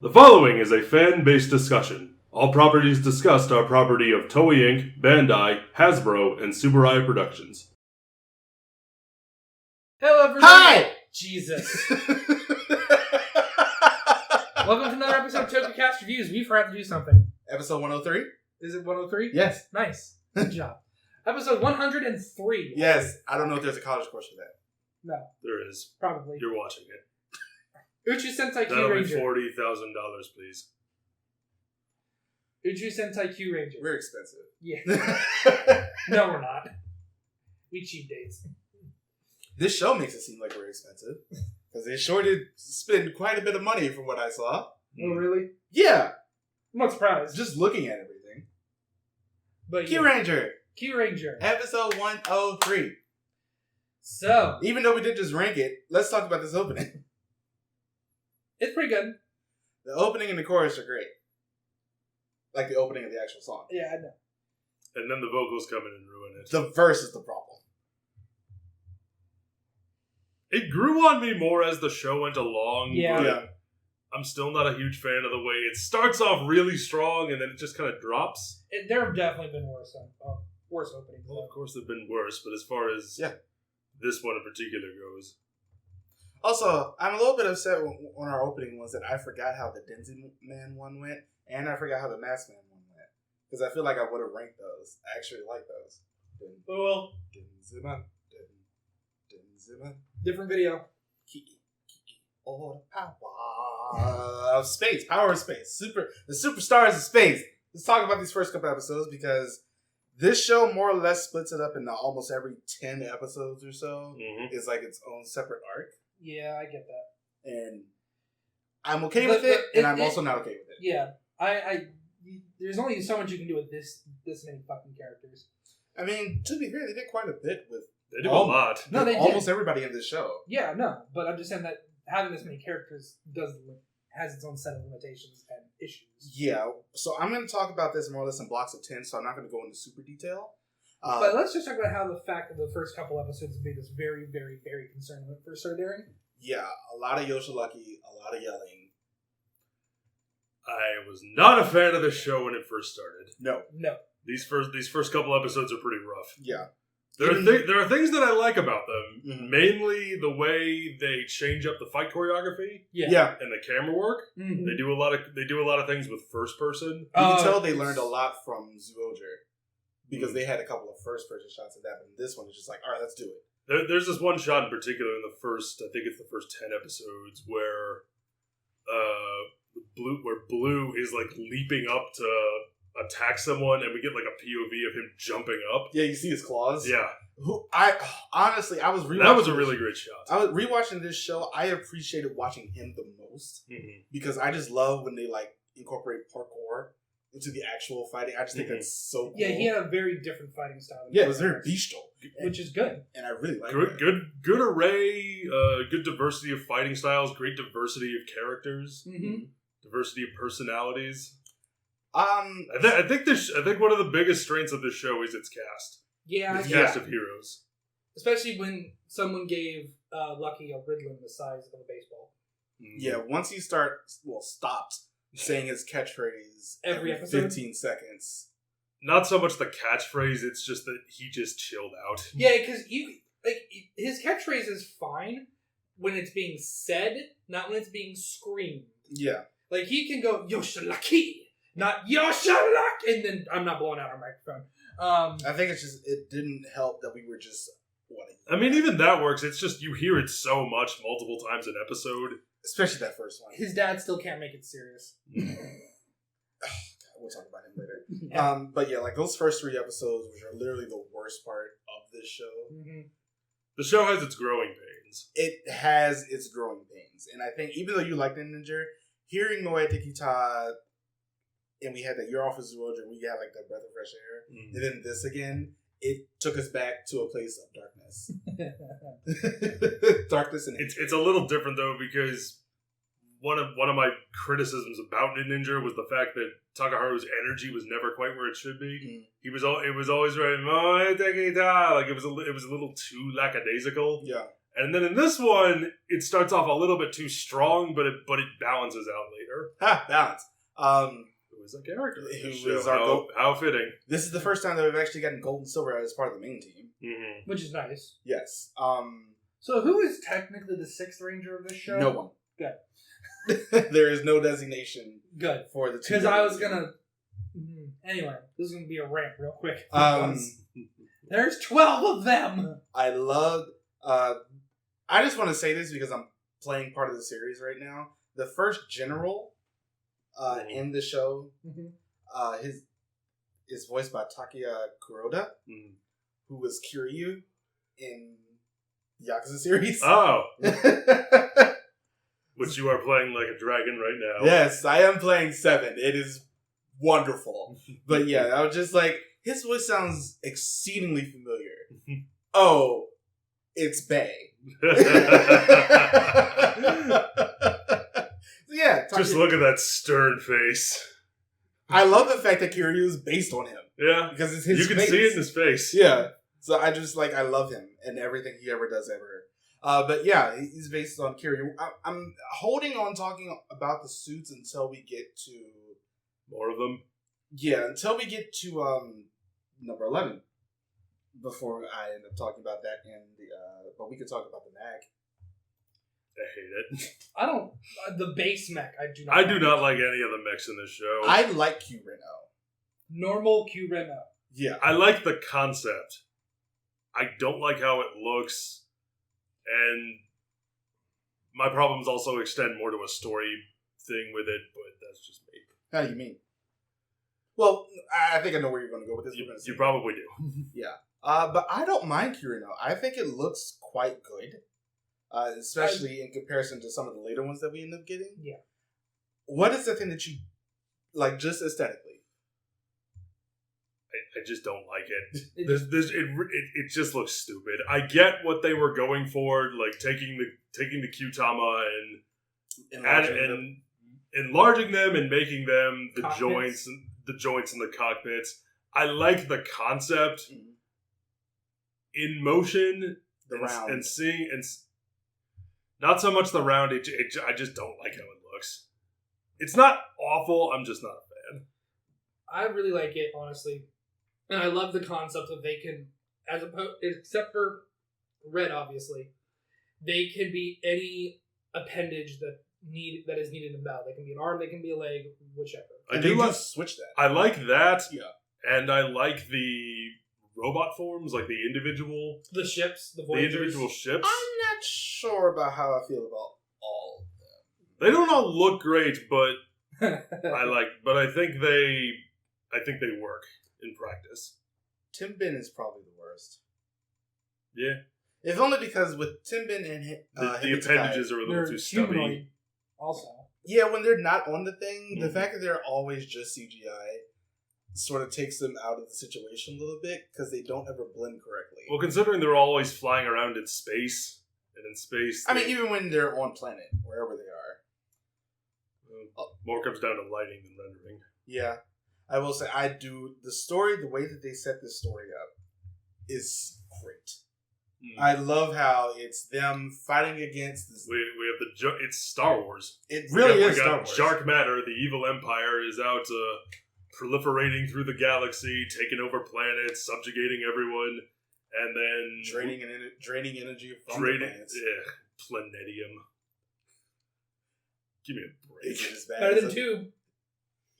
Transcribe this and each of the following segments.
The following is a fan-based discussion. All properties discussed are property of Toei Inc., Bandai, Hasbro, and Subaru Productions. Hello, everybody. Hi! Jesus. Welcome to another episode of Tokucast Reviews. We forgot to do something. Episode 103? Is it 103? Yes. Nice. Good job. Episode 103. Yes. I don't know if there's a college course for that. No. There is. Probably. You're watching it. Uchuu Sentai That'll be Kyuranger. $40,000, please. Uchuu Sentai Kyuranger. We're expensive. Yeah. No, we're not. We cheap dates. This show makes it seem like we're expensive. Because they sure did spend quite a bit of money from what I saw. Oh, really? Yeah. I'm not surprised. Just looking at everything. But Kyuranger. Kyuranger. Episode 103. So. Even though we did just rank it, let's talk about this opening. It's pretty good. The opening and the chorus are great. Like the opening of the actual song. Yeah, I know. And then the vocals come in and ruin it. The verse is the problem. It grew on me more as the show went along. Yeah. But I'm still not a huge fan of the way it starts off really strong and then it just kind of drops. There have definitely been worse openings. Well, of course, they've been worse, but as far as this one in particular goes. Also, I'm a little bit upset on our opening ones that I forgot how the Denzi Man one went, and I forgot how the Mask Man one went. Because I feel like I would have ranked those. I actually like those. Well, Denzi Man. different video. All the power of space. Power of space. The superstars of space. Let's talk about these first couple episodes because this show more or less splits it up into almost every 10 episodes or so. Mm-hmm. Is like its own separate arc. Yeah, I get that. And I'm okay with it, and I'm also not okay with it. Yeah, there's only so much you can do with this many fucking characters. I mean, to be fair, they did quite a bit with. They do a lot. No, they almost did. everybody in this show. Yeah, no, but I'm just saying that having this many characters has its own set of limitations and issues. Yeah, so I'm going to talk about this more or less in blocks of 10, so I'm not going to go into super detail. But let's just talk about how the fact that the first couple episodes made us very, very, very concerned when it first started airing. Yeah, a lot of Yoshilucky, a lot of yelling. I was not a fan of the show when it first started. No. These first couple episodes are pretty rough. Yeah. There are things that I like about them. Mm-hmm. Mainly the way they change up the fight choreography. Yeah. And the camera work. Mm-hmm. They do a lot of things with first person. You can tell they learned a lot from Zyuohger. Because they had a couple of first-person shots of that, but this one is just like, all right, let's do it. There's this one shot in particular in the first, I think it's the first 10 episodes, where Blue is like leaping up to attack someone, and we get like a POV of him jumping up. Yeah, you see his claws? Yeah. Honestly, I was rewatching. That was a really great shot. I was rewatching this show. I appreciated watching him the most because I just love when they like incorporate parkour into the actual fighting. I just think that's so cool. Yeah, he had a very different fighting style. Yeah, it was very bestial. Which is good. And I really like good, that. good array, good diversity of fighting styles, great diversity of characters, diversity of personalities. I think one of the biggest strengths of this show is its cast. Yeah, its cast of heroes. Especially when someone gave Lucky a Riddler the size of a baseball. Yeah, once he stopped saying his catchphrase every episode, 15 seconds. Not so much the catchphrase; it's just that he just chilled out. Yeah, because his catchphrase is fine when it's being said, not when it's being screamed. Yeah, like he can go Yoshilucky, not Yoshiluck, and then I'm not blowing out our microphone. I think it's just it didn't help that we were just. I mean, even that works. It's just you hear it so much multiple times an episode. Especially that first one. His dad still can't make it serious. We'll talk about him later. Yeah. But yeah, like those first 3 episodes, which are literally the worst part of this show. Mm-hmm. The show has its growing pains. It has its growing pains. And I think even though you like the Ninja, hearing Moe Tekita, and we had that You're Off as Zyuohger, and we got like that breath of fresh air. And then this again, it took us back to a place of darkness. Darkness and it's a little different though because one of my criticisms about Ninja was the fact that Takaharu's energy was never quite where it should be. It was always right, like it was a little too lackadaisical. Yeah. And then in this one, it starts off a little bit too strong, but it balances out later. Ha! Balance. Who is a character? How fitting. This is the first time that we've actually gotten gold and silver as part of the main team. Mm-hmm. Which is nice. Yes. So who is technically the 6th Ranger of this show? No one. Good. There is no designation. Good. For the two. Because I was gonna. Anyway, this is gonna be a rant real quick. There's 12 of them. I love. I just want to say this because I'm playing part of the series right now. The first general in the show, is voiced by Takuya Kuroda, who was Kiryu in the Yakuza series. Oh. Which you are playing like a dragon right now. Yes, I am playing 7. It is wonderful. But yeah, I was just like, his voice sounds exceedingly familiar. Oh, it's Bay. Yeah. Just look at that stern face. I love the fact that Kiryu is based on him. Yeah. Because it's his face. You can see it in his face. Yeah. So I just I love him and everything he ever does ever. But yeah, he's based on Kiryu. I'm holding on talking about the suits until we get to... More of them? Yeah, until we get to number 11. Before I end up talking about that but we could talk about the mag. I hate it. I don't... the base mech, I do not I do not like any of the mechs in this show. I like Q-Reno. Normal Q-Reno. Yeah. I like the concept. I don't like how it looks. And my problems also extend more to a story thing with it, but that's just me. How do you mean? Well, I think I know where you're going to go with this. You probably do. Yeah. But I don't mind Q-Reno. I think it looks quite good. Especially in comparison to some of the later ones that we end up getting. Yeah. What is the thing that you like just aesthetically? I just don't like it. It just looks stupid. I get what they were going for, like taking the Q-Tama and enlarging them and making them the joints in the cockpits. I like the concept in motion round. and seeing and not so much the round. I just don't like how it looks. It's not awful. I'm just not a fan. I really like it, honestly. And I love the concept that they can, except for Red, obviously, they can be any appendage that is needed in battle. They can be an arm, they can be a leg, whichever. I do switch that. I like that. Yeah. And I like the robot forms, like the individual... The ships, the Voyagers. The individual ships. I'm not sure about how I feel about all of them. They don't all look great, but I think they work in practice. Timbin is probably the worst. Yeah. If only because with Timbin and the appendages are a little too stubby. Humanoid also. Yeah, when they're not on the thing, the fact that they're always just CGI sort of takes them out of the situation a little bit because they don't ever blend correctly. Well, considering they're always flying around in space, and in space... I mean, even when they're on planet, wherever they are. More comes down to lighting than rendering. Yeah. I will say, the way that they set this story up is great. I love how it's them fighting against this. We have it's Star Wars. It really is Star Wars. Shark Matter, the evil empire, is out proliferating through the galaxy, taking over planets, subjugating everyone, and then draining energy from the planets. Yeah, planetium. Give me a break. Is it as bad Better than Tube.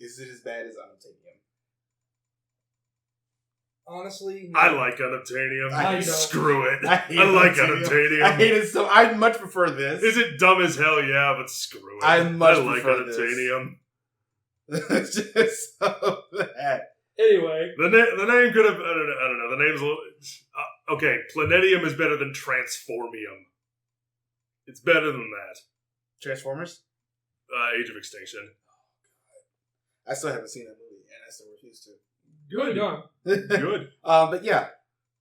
Is it as bad as Unobtainium? Honestly, no. I like Unobtainium. Screw it. I like Unobtainium. I hate it so. I much prefer this. Is it dumb as hell? Yeah, but screw it. I much like prefer Unobtainium. It's just so bad. Anyway, the name could have. I don't know. The name's a little. Okay, Planetium is better than Transformium. It's better than that. Transformers? Age of Extinction. I still haven't seen that movie, and I still refuse to. Good. Good. But yeah,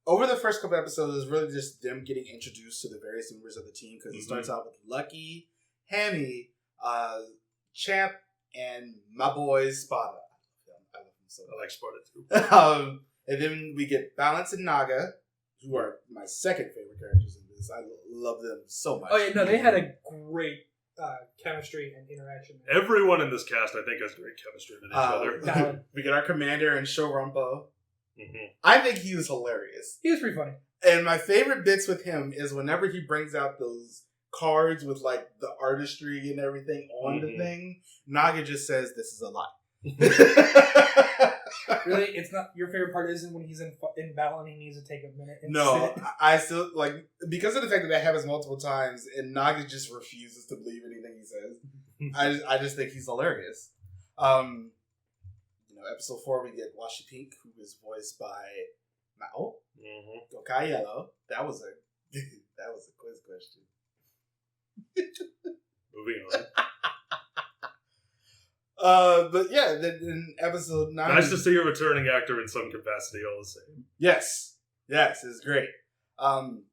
over the first couple episodes, it's really just them getting introduced to the various members of the team because it starts out with Lucky, Hammy, Champ, and my boy Spada. I love him so much. I like Spada too. And then we get Balance and Naga, who are my second favorite characters in this. I love them so much. Oh yeah, no, they had a great chemistry and interaction. Everyone in this cast, I think, has great chemistry with each other. We get our commander and Shorumpo. Mm-hmm. I think he was hilarious. He was pretty funny. And my favorite bits with him is whenever he brings out those cards with like the artistry and everything on the thing, Naga just says, "This is a lie." Really, it's not your favorite part. Isn't when he's in battle and he needs to take a minute. And No, sit. I still like because of the fact that that happens multiple times, and Naga just refuses to believe anything he says. I just think he's hilarious. Episode 4 we get Washi Pink, who is voiced by Mao. Gokai Yellow. That was a quiz question. Moving on. But yeah, in episode 9... Nice to see a returning actor in some capacity all the same. Yes, it's great. And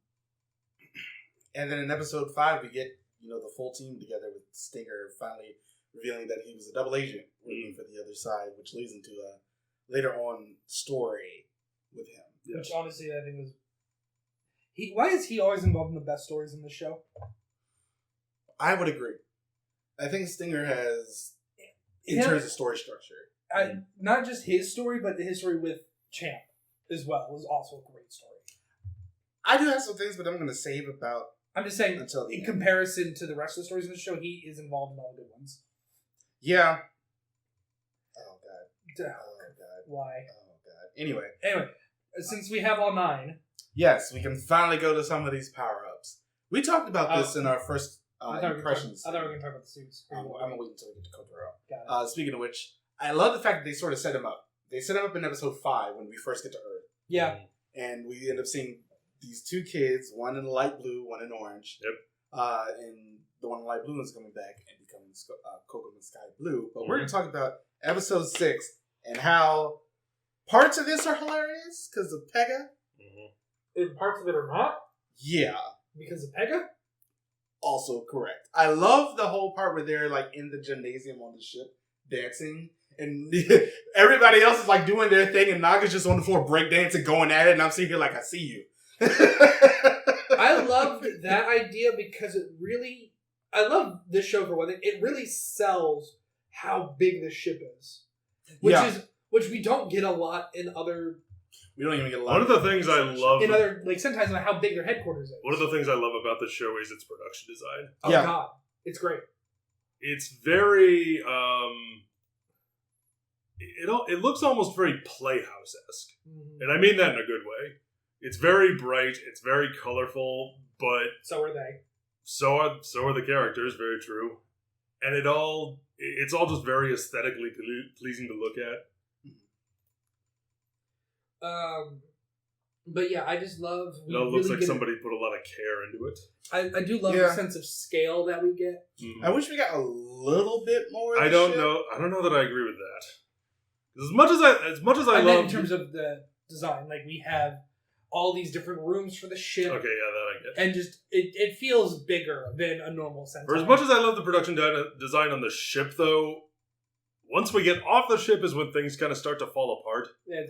then in episode 5, we get, the full team together with Stinger finally revealing that he was a double agent working for the other side, which leads into a later on story with him. Yes. Which honestly I think was... Why is he always involved in the best stories in the show? I would agree. I think Stinger has... In terms of story structure. Not just his story, but his story with Champ as well was also a great story. I do have some things, but I'm going to save about... I'm just saying, in comparison to the rest of the stories in the show, he is involved in all the good ones. Yeah. Oh, God. Why? Oh, God. Anyway, since we have all 9... Yes, we can finally go to some of these power-ups. We talked about this in our first... impressions. I thought we were going to talk about the suits. I'm going to wait until we get to Kotaro. Speaking of which, I love the fact that they sort of set him up. They set him up in episode 5 when we first get to Earth. Yeah. And we end up seeing these 2 kids, one in light blue, one in orange. Yep. And the one in light blue is coming back and becoming Kokomo Sky Blue. But we're going to talk about episode 6 and how parts of this are hilarious because of Pega. And parts of it are not? Yeah. Because of Pega? Also correct. I love the whole part where they're like in the gymnasium on the ship dancing and everybody else is like doing their thing and Naga's just on the floor breakdancing going at it and I'm sitting here like I see you. I loved that idea because I love this show for one thing. It really sells how big this ship is. Which we don't get a lot in other... We don't even get a lot. One of the things I love... In other, sometimes how big their headquarters is. One of the things I love about the show is its production design. Oh, God. It's great. It's very... It looks almost very Playhouse-esque. Mm-hmm. And I mean that in a good way. It's very bright, it's very colorful, but... So are they. So are the characters, very true. And it's all just very aesthetically pleasing to look at. But yeah, I just love... It all looks like somebody put a lot of care into it. I do love the sense of scale that we get. Mm-hmm. I wish we got a little bit more. I don't know that I agree with that. As much as I love... in terms of the design, we have all these different rooms for the ship. Okay, yeah, that I get. And just, it feels bigger than a normal Sentai. For as much as I love the production design on the ship, though, once we get off the ship is when things kind of start to fall apart. Yeah,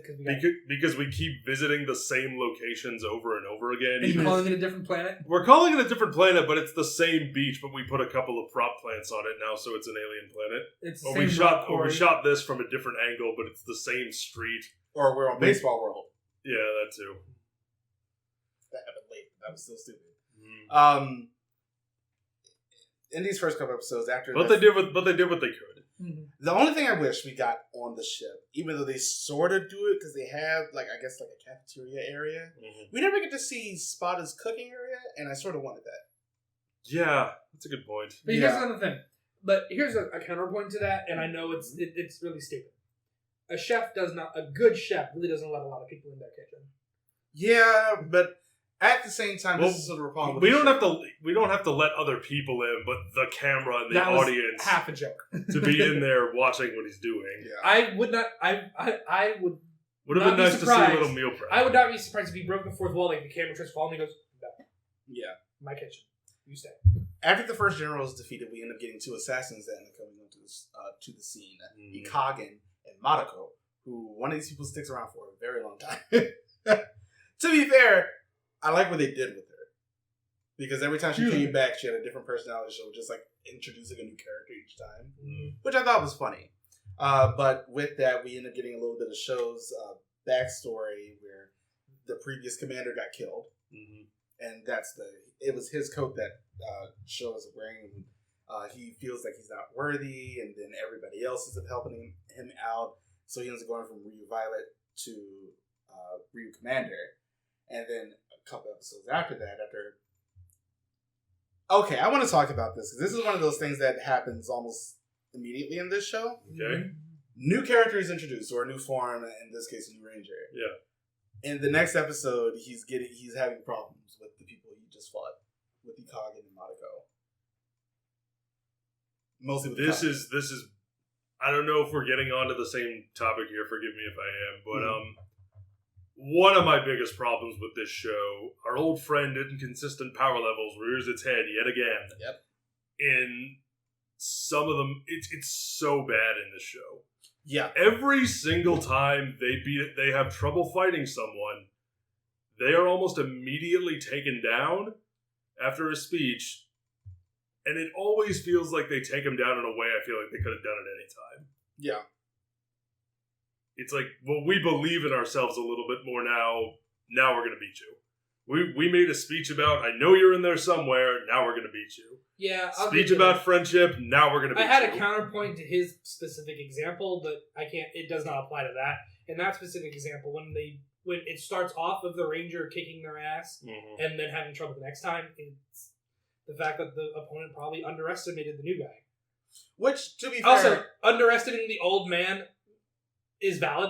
because we keep visiting the same locations over and over again. And you're calling it a different planet? We're calling it a different planet, but it's the same beach, but we put a couple of prop plants on it now, so it's an alien planet. It's the same we shot this from a different angle, but it's the same street. Or we're on Baseball World. Yeah, that too. That happened late. That was still stupid. In these first couple episodes, they did what they could. Mm-hmm. The only thing I wish we got on the ship, even though they sort of do it because they have a cafeteria area, we never get to see Spada's cooking area, and I sort of wanted that. Yeah, that's a good point. But here's another thing. But here's a counterpoint to that, and I know it's really stupid. A good chef really doesn't let a lot of people in their kitchen. Yeah, but at the same time, this is sort of a problem. We don't have to let other people in, but the camera and the audience half a joke to be in there watching what he's doing. Yeah. I would not. I would. Would have been nice to see a little meal prep. I would not be surprised if he broke the fourth wall, the camera tries to fall, and he goes, "No, yeah, my kitchen, you stay." After the first general is defeated, we end up getting 2 assassins that end up coming onto to the scene: Ikagen and Madako, who one of these people sticks around for a very long time. To be fair, I like what they did with her. Because every time she came back, she had a different personality. So just like introducing a new character each time, which I thought was funny. But with that, we ended up getting a little bit of Sho's backstory where the previous commander got killed, and it was his coat that Sho is wearing. He feels like he's not worthy, and then everybody else is helping him out. So he ends up going from Ryu Violet to Ryu Commander, and then a couple episodes after that, okay, I want to talk about this because this is one of those things that happens almost immediately in this show. Okay. New character is introduced, or a new form, in this case, a new ranger. Yeah. In the next episode, he's having problems with the people he just fought, with Ikagen and Madako. Mostly with this is I don't know if we're getting onto the same topic here. Forgive me if I am, but one of my biggest problems with this show, our old friend inconsistent power levels rears its head yet again. Yep. In some of them, it's so bad in this show. Yeah. Every single time they have trouble fighting someone, they are almost immediately taken down after a speech. And it always feels like they take him down in a way I feel like they could have done at any time. Yeah. It's like, well, we believe in ourselves a little bit more now. Now we're going to beat you. We made a speech about, I know you're in there somewhere. Now we're going to beat you. Yeah. Speech about friendship. Now we're going to beat you. I had a counterpoint to his specific example, but it does not apply to that. In that specific example, when it starts off with the ranger kicking their ass and then having trouble the next time, it's the fact that the opponent probably underestimated the new guy. Which, to be fair... Also, underestimating the old man is valid.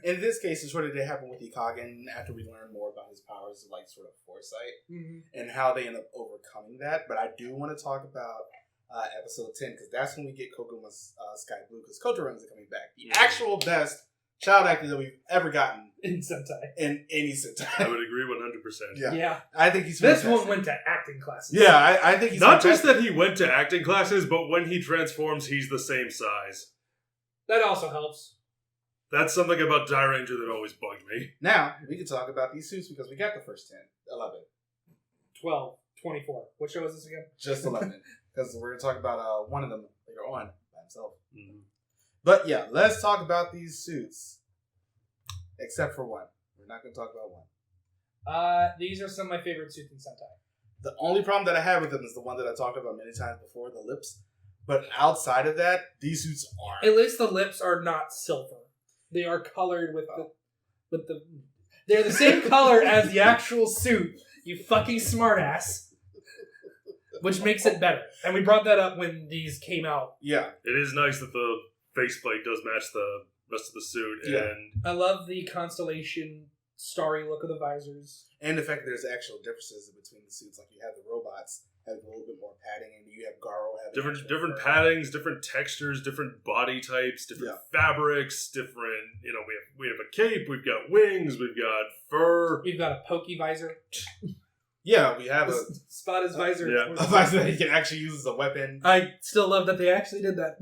In this case, it's what did happen with Ikagen after we learn more about his powers of, like, sort of foresight and how they end up overcoming that. But I do want to talk about episode 10, because that's when we get Koguma's Sky Blue, because Kotorun's are coming back. The actual best child actor that we've ever gotten in Sentai. In any Sentai. I would agree 100%. Yeah. I think he's fantastic. fantastic. One went to acting classes. Yeah, I think he's not fantastic. just that he went to acting classes, but when he transforms, he's the same size. That also helps. That's something about Die Ranger that always bugged me. Now, we can talk about these suits because we got the first 10, 11. 12, 24. What show is this again? Just 11. Because we're going to talk about one of them later on by himself. But yeah, let's talk about these suits. Except for one. We're not going to talk about one. These are some of my favorite suits in Sentai. The only problem that I have with them is the one that I talked about many times before, the lips. But outside of that, these suits are. At least the lips are not silver. They are colored with the. They're the same color as the actual suit. You fucking smartass. Which makes it better. And we brought that up when these came out. Yeah. It is nice that the faceplate does match the rest of the suit. Yeah. And I love the constellation, starry look of the visors. And the fact that there's actual differences between the suits. Like you have the robots have a little bit more padding, and you have Garo having different paddings, different textures, different body types, different fabrics, different. We have a cape, we've got wings, we've got fur, we've got a pokey visor. Yeah, we have a spot his visor. A visor that he can actually use as a weapon. I still love that they actually did that.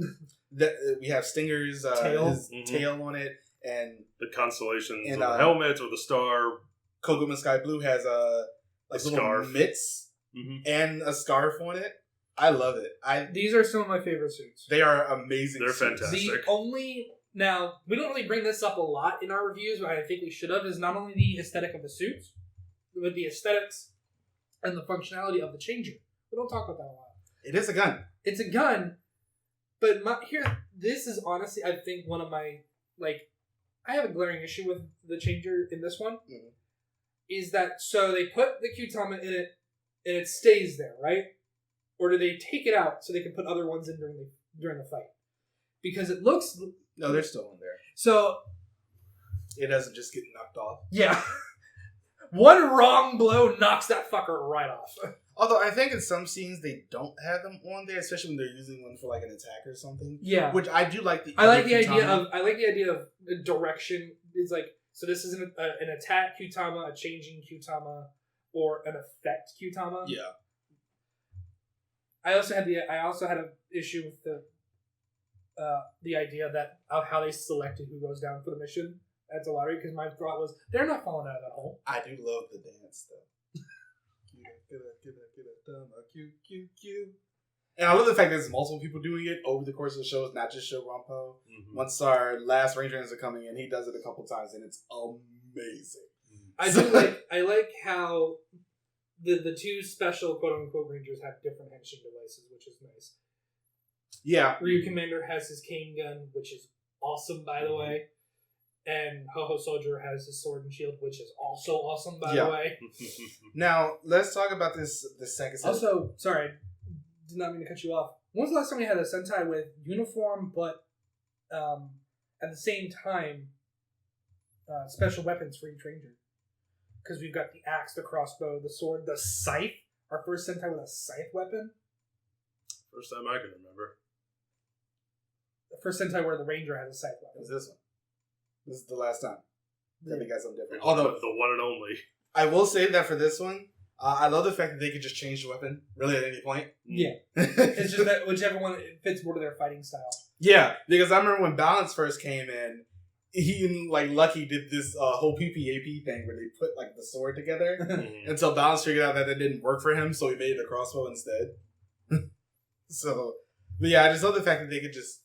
We have Stinger's tail on it, and the constellations, and the helmet or the star. Koguma Sky Blue has a little scarf, mitts, and a scarf on it. I love it. These are some of my favorite suits. They are amazing. They're suits. fantastic. Now we don't really bring this up a lot in our reviews, but I think we should have. Is not only the aesthetic of the suits, but the aesthetics and the functionality of the changer. We don't talk about that a lot. It is a gun. It's a gun, but this is honestly, I think, one of my, I have a glaring issue with the changer in this one. Is that, so they put the Kyutama in it, and it stays there, right? Or do they take it out so they can put other ones in during the fight? Because it looks... No, they're still in there. So... It doesn't just get knocked off. Yeah. One wrong blow knocks that fucker right off. Although I think in some scenes they don't have them on there, especially when they're using one for like an attack or something. Yeah. Which I do like. I like the idea of the direction. It's like, so this is an attack Kyutama, a changing Kyutama, or an effect Kyutama. Yeah. I also had an issue with the idea that of how they selected who goes down for the mission at the lottery, because my thought was they're not falling out of that hole. I do love the dance though. And I love the fact that there's multiple people doing it over the course of the show. It's not just Show Rampo. Mm-hmm. Once our last Ranger ends up coming in, he does it a couple times, and it's amazing. I like how the two special quote unquote Rangers have different henching devices, which is nice. Yeah. Ryu Commander has his cane gun, which is awesome, by the way. And Ho-Ho Soldier has his sword and shield, which is also awesome, by the way. Now, let's talk about this second set. Also, sorry, did not mean to cut you off. When was the last time we had a Sentai with uniform, but at the same time, special weapons for each Ranger? Because we've got the axe, the crossbow, the sword, the scythe. Our first Sentai with a scythe weapon. First time I can remember. The first Sentai where the Ranger has a scythe weapon. Is this one? This is the last time. That we got something different. Although the one and only. I will say that for this one, I love the fact that they could just change the weapon really at any point. Yeah. It's just that whichever one fits more to their fighting style. Yeah, because I remember when Balance first came in, he and like Lucky did this whole PPAP thing where they put like the sword together until Balance figured out that didn't work for him, so he made it a crossbow instead. So, but yeah, I just love the fact that they could just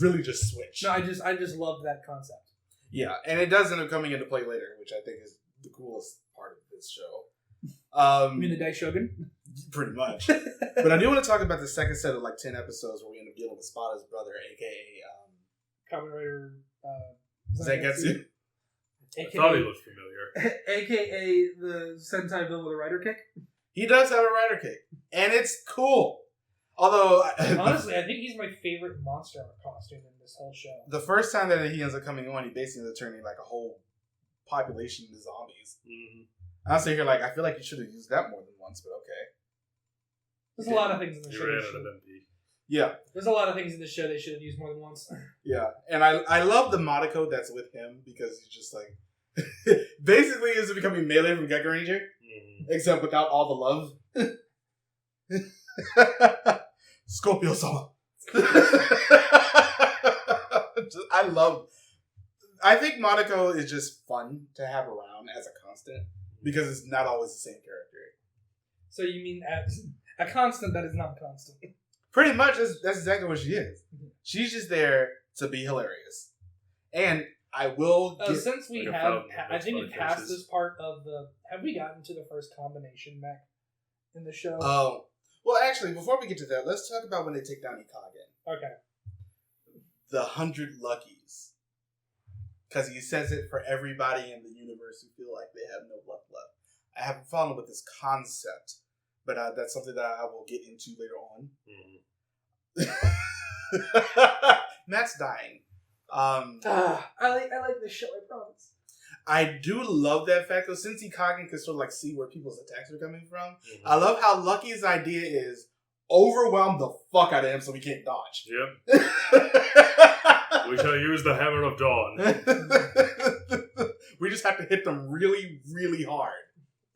really just switch. No, I just love that concept. Yeah, and it does end up coming into play later, which I think is the coolest part of this show. You mean the Daishogun? Pretty much. But I do want to talk about the second set of like 10 episodes where we end up dealing with Spada's brother, aka Kamen Rider Zangetsu. I thought he looked familiar. AKA the Sentai villain with a rider kick. He does have a rider kick, and it's cool. Although, honestly, I think he's my favorite monster art costume in this whole show. The first time that he ends up coming on, he basically ends up turning like a whole population into zombies. Mm-hmm. I sit here like, I feel like you should have used that more than once, but okay. There's a lot of things in the show. Yeah. There's a lot of things in the show they should have used more than once. Yeah, and I love the Modicode that's with him because he's just like basically is becoming Melee from Gecko Ranger, except without all the love. Scorpio-sama. I think Monaco is just fun to have around as a constant because it's not always the same character. So you mean as a constant that is not constant? Pretty much, that's exactly what she is. She's just there to be hilarious. And I will... since we have... I think we passed this part of the... Have we gotten to the first combination mech in the show? Oh. Well, actually, before we get to that, let's talk about when they take down Ikagen. Okay. The 100 Luckies. Because he says it for everybody in the universe who feel like they have no luck left. I have a problem with this concept, but that's something that I will get into later on. Matt's dying. I like this show, I promise. I do love that fact, though, since Ikagen can sort of like see where people's attacks are coming from. I love how Lucky's idea is overwhelm the fuck out of him so he can't dodge. Yep. We shall use the Hammer of Dawn. We just have to hit them really, really hard.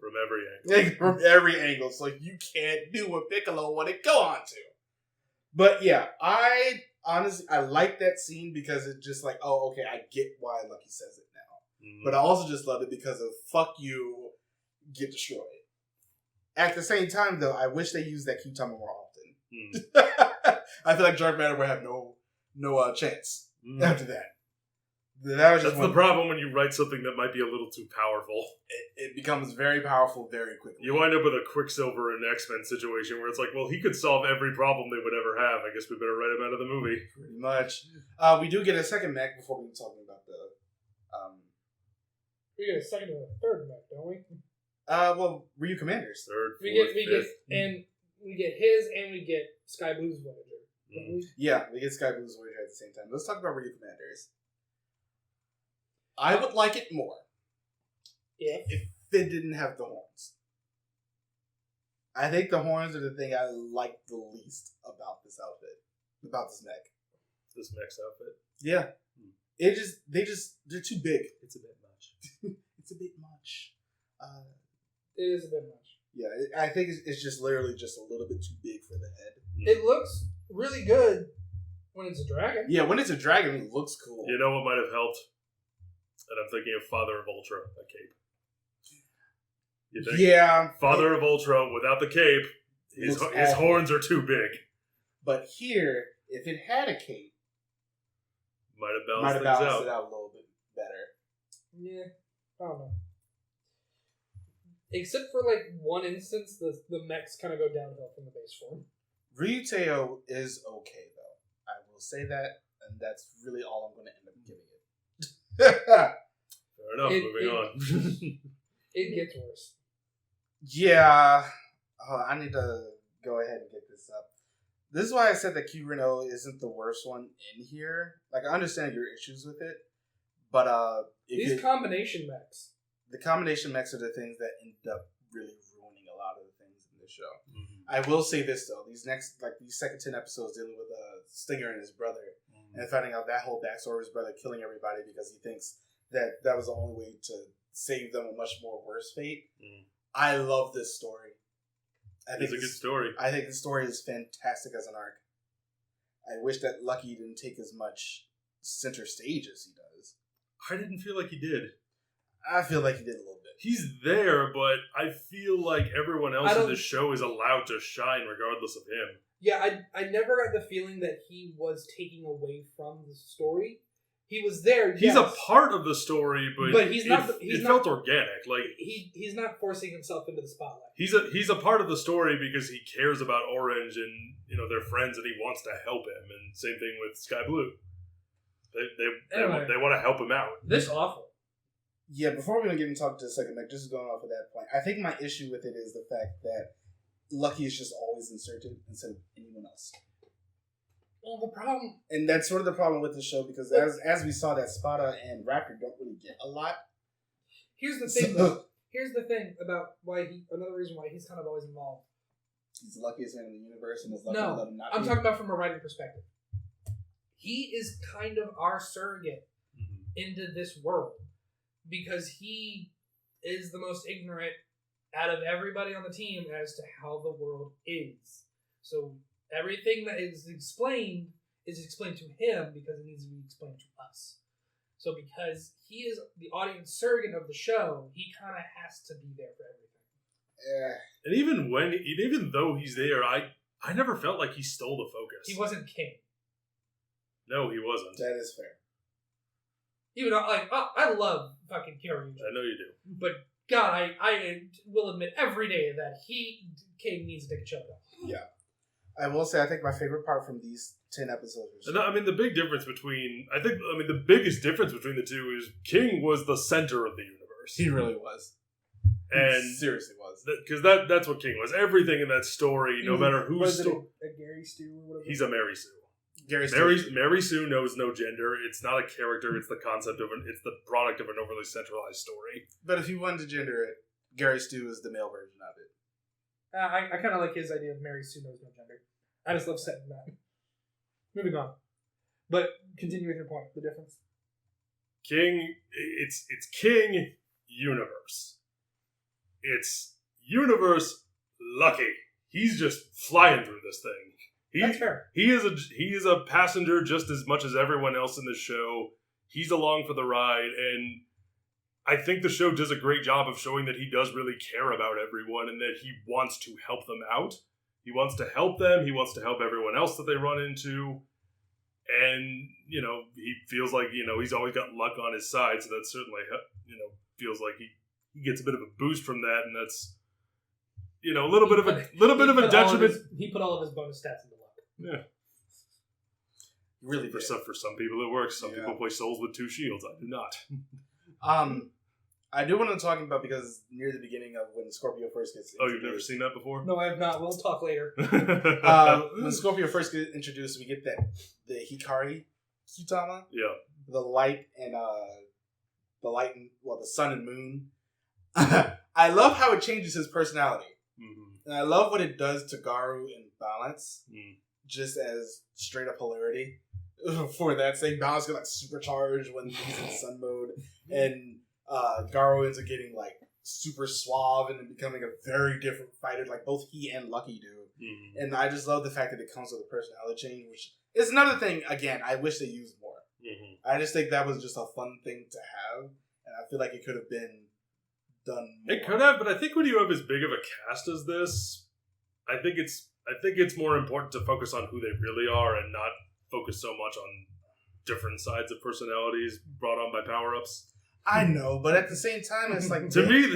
From every angle. From every angle, so you can't do what Piccolo wanted to go on to. But yeah, I honestly, I like that scene because it's just like, oh, okay, I get why Lucky says it now. But I also just love it because of fuck you, get destroyed. At the same time, though, I wish they used that Q-Timer more often. I feel like Dark Matter would have no chance after that. That's the problem when you write something that might be a little too powerful. It becomes very powerful very quickly. You wind up with a Quicksilver and X-Men situation where it's like, well, he could solve every problem they would ever have. I guess we better write him out of the movie. Pretty much. We do get a second mech before we talk about the... We get a second and a third mech, don't we? Well, Ryu Commanders. Third, we fourth, get his and we get Sky Blue's Voyager. Yeah, we get Sky Blue's Voyager at the same time. Let's talk about Ryu Commanders. I would like it more if it didn't have the horns. I think the horns are the thing I like the least about this outfit, about this mech. This Mechs outfit. Yeah, they're too big. It's a bit much. It's a bit much. It is a bit much. Yeah, I think it's just literally just a little bit too big for the head. It looks really good when it's a dragon. Yeah, when it's a dragon, it looks cool. You know what might have helped? And I'm thinking of Father of Ultra, a cape. You think, yeah. Father of Ultra, without the cape, his horns are too big. But here, if it had a cape, might have balanced it out a little bit better. Yeah, I don't know. Except for like one instance, the mechs kind of go downhill from the base form. Ryuteo is okay though. I will say that, and that's really all I'm going to end up giving it. Fair enough. Moving on. It gets worse. Yeah. I need to go ahead and get this up. This is why I said that Kyuranger isn't the worst one in here. Like, I understand your issues with it, but these combination mechs. The combination mechs are the things that end up really ruining a lot of the things in this show. Mm-hmm. I will say this though: these second 10 episodes dealing with Stinger and his brother, and finding out that whole backstory of his brother killing everybody because he thinks that was the only way to save them a much more worse fate. I love this story. I think it's a good story. I think the story is fantastic as an arc. I wish that Lucky didn't take as much center stage as he does. I didn't feel like he did. I feel like he did a little bit. He's there, but I feel like everyone else in the show is allowed to shine regardless of him. Yeah, I never got the feeling that he was taking away from the story. He was there. He's a part of the story, but he's not. It felt organic. Like he's not forcing himself into the spotlight. He's a part of the story because he cares about Orange and their friends, and he wants to help him. And same thing with Sky Blue. They want to help him out. This awful. Yeah, before we get into talk to the second mech, just going off of that point, I think my issue with it is the fact that Lucky is just always inserted instead of anyone else. Well, the problem... And that's sort of the problem with the show, because as we saw, that Spada and Raptor don't really get a lot. Here's the thing, though. Here's the thing about another reason why he's kind of always involved. He's the luckiest man in the universe, and it's lucky to let him not I'm talking about from a writing perspective. He is kind of our surrogate into this world, because he is the most ignorant out of everybody on the team as to how the world is. So everything that is explained to him because it needs to be explained to us. So because he is the audience surrogate of the show, he kind of has to be there for everything. Yeah. And even though he's there, I never felt like he stole the focus. He wasn't king. No, he wasn't. That is fair. Even I love fucking Kyuranger. I know you do. But God, I will admit every day that King needs to take a chill pill. Yeah. I will say, I think my favorite part from these 10 episodes was... the big difference between... the biggest difference between the two is King was the center of the universe. He really was. And he seriously was. Because that's what King was. Everything in that story, no matter who's... a Gary Stu or whatever? He's a Mary Sue. Mary Sue knows no gender. It's not a character. It's the concept it's the product of an overly centralized story. But if you wanted to gender it, Gary Stu is the male version of it. I kind of like his idea of Mary Sue knows no gender. I just love setting that. Moving on. But continue with your point. The difference. King, it's King Universe. It's Universe Lucky. He's just flying through this thing. That's fair. He is a passenger just as much as everyone else in the show. He's along for the ride, and I think the show does a great job of showing that he does really care about everyone and that he wants to help them out. He wants to help them. He wants to help everyone else that they run into. And, he feels like, he's always got luck on his side, so that certainly, feels like he gets a bit of a boost from that, and that's, a little bit of a detriment. He put all of his bonus stats into luck. Yeah. Really for some people it works. Some people play Souls with 2 shields. I do not. I do want to talk about, because near the beginning of when Scorpio first gets introduced. Oh, you've never seen that before? No, I have not. We'll talk later. When Scorpio first gets introduced, we get the Hikari Kyutama. Yeah. The light and the sun and moon. I love how it changes his personality. Mm-hmm. And I love what it does to Garu in Balance. Just as straight up hilarity. For that same Balance gets supercharged when he's in sun mode. And Garu ends up getting super suave and becoming a very different fighter, like both he and Lucky do. Mm-hmm. And I just love the fact that it comes with a personality change, which is another thing, again, I wish they used more. Mm-hmm. I just think that was just a fun thing to have, and I feel like it could have been done more. It could have, but I think when you have as big of a cast as this, I think it's more important to focus on who they really are and not focus so much on different sides of personalities brought on by power-ups. I know, but at the same time, it's like to me,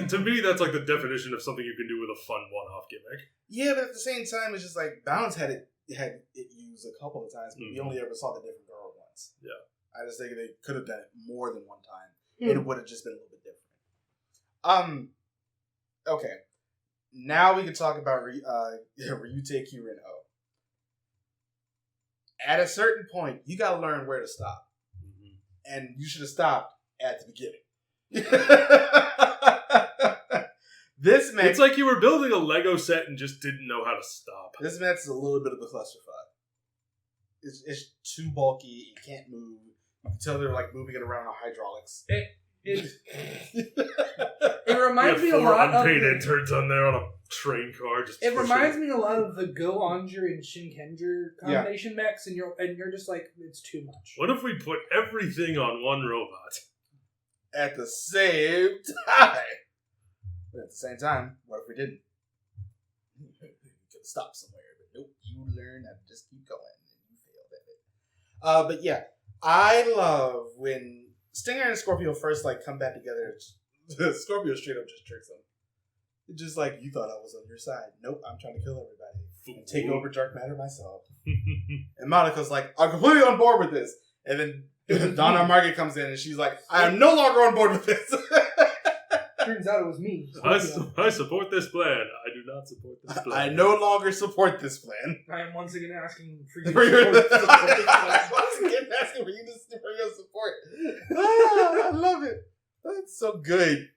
that's like the definition of something you can do with a fun one-off gimmick. Yeah, but at the same time, it's just like Balance had it used a couple of times, but we only ever saw the different girl once. Yeah, I just think they could have done it more than one time, and it would have just been a little bit different. Okay, now we can talk about Ryutei Kyuranger. At a certain point, you got to learn where to stop, and you should have stopped at the beginning. This Mech, it's like you were building a Lego set and just didn't know how to stop. This Mech is a little bit of a clusterfuck. It's too bulky. It can't move. You can tell they're like moving it around on hydraulics. It reminds me a lot of unpaid interns on there on a train car. It reminds me a lot of the Go-Onger and Shinkenger combination mechs, and you're just like, it's too much. What if we put everything on one robot at the same time? But at the same time, what if we didn't? You could stop somewhere, but nope. You learn how to just keep going, and you failed at it. But yeah, I love when Stinger and Scorpio first come back together. Scorpio straight up just tricks them. It's just like, you thought I was on your side. Nope, I'm trying to kill everybody and take over dark matter myself. And Monica's like, I'm completely on board with this. And then Donna Margaret comes in and she's like, I am no longer on board with this. Turns out it was me. I support this plan. I do not support this plan. I no longer support this plan. I am once again asking for your support. Once again asking for your support. I love it. That's so good.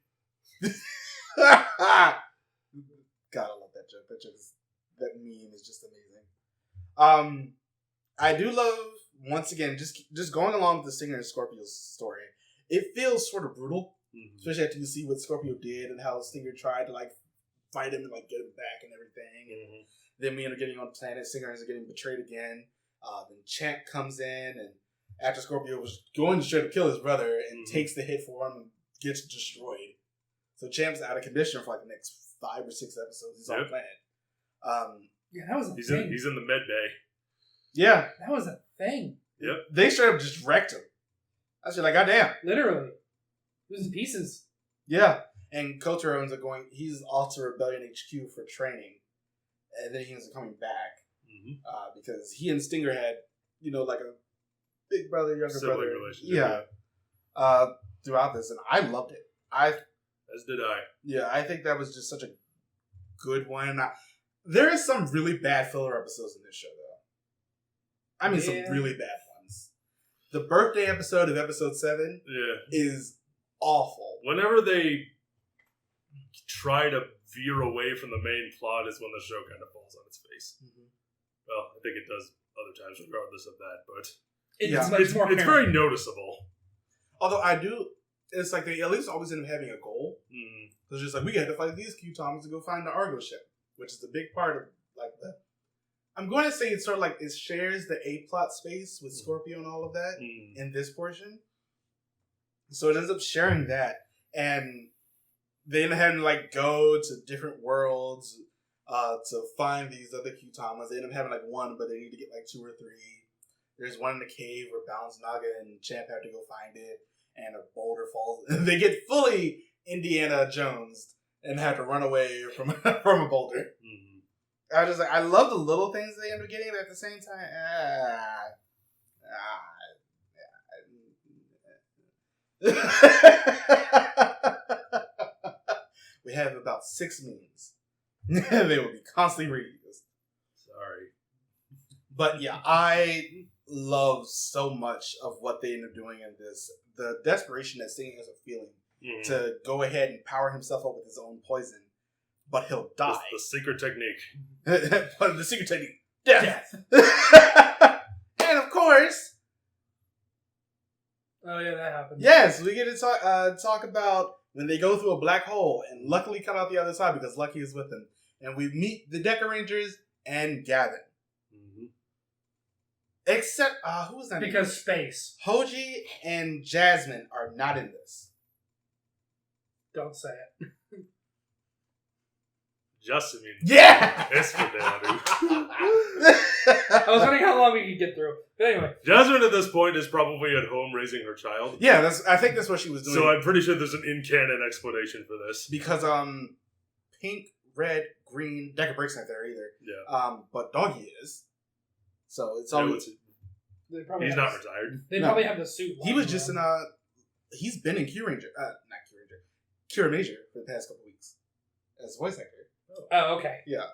God, I love that joke. That meme is just amazing. I do love, once again, just going along with the Stinger and Scorpio's story. It feels sort of brutal. Especially after you see what Scorpio did and how Stinger tried to fight him and get him back and everything. And then we end up getting on the planet. Stinger ends up getting betrayed again. Then Champ comes in, and after Scorpio was going to try to kill his brother and takes the hit for him and gets destroyed. So Champ's out of condition for the next 5 or 6 episodes. He's on the planet. Yeah, that was a thing. He's in the med bay. Yeah. That was a thing. Yep. They straight up just wrecked him. I was like, goddamn. Literally. It was in pieces. Yeah. And Kotaro ends up he's off to Rebellion HQ for training. And then he ends up coming back. Because he and Stinger had, a big brother, younger sibling brother. relationship. Yeah. Throughout this. And I loved it. As did I. Yeah, I think that was just such a good one. There are some really bad filler episodes in this show, though. I mean, some really bad ones. The birthday episode of episode 7 is awful. Whenever they try to veer away from the main plot is when the show kind of falls on its face. Well, I think it does other times regardless of that, but it's very noticeable. Although it's like they at least always end up having a goal. So it's just we had to fight these Q-Toms to go find the Argo ship, which is the big part of I'm going to say it's sort of it shares the A-plot space with Scorpio and all of that in this portion. So it ends up sharing that. And they end up having to go to different worlds to find these other Q-Tomas. They end up having one, but they need to get 2 or 3. There's one in the cave where Balance Naga and Champ have to go find it. And a boulder falls. They get fully Indiana Jones and have to run away from a boulder. I was just I love the little things they end up getting, but at the same time, we have about 6 memes. They will be constantly reading this. Sorry. But yeah, I love so much of what they end up doing in this. The desperation that Stinger has a feeling to go ahead and power himself up with his own poison, but he'll die. The secret technique. But the secret technique, death. And of course, oh yeah, that happened. Yes, we get to talk about when they go through a black hole and luckily come out the other side because Lucky is with them, and we meet the Deca Rangers and Gavin. Except, who was that? Because space. Hoji and Jasmine are not in this. Don't say it. Just mean. Yeah! It's for Daddy. I was wondering how long we could get through. But anyway. Jasmine at this point is probably at home raising her child. Yeah, I think that's what she was doing. So I'm pretty sure there's an in-canon explanation for this. Because, pink, red, green, Decker Break's not there either. Yeah. But Doggy is. So it's always... He's not retired. They probably have the suit. He was just in he's been in Kyuranger. Not Kyuranger. Kyuranger for the past couple weeks. As voice actor. Oh, okay. Yeah.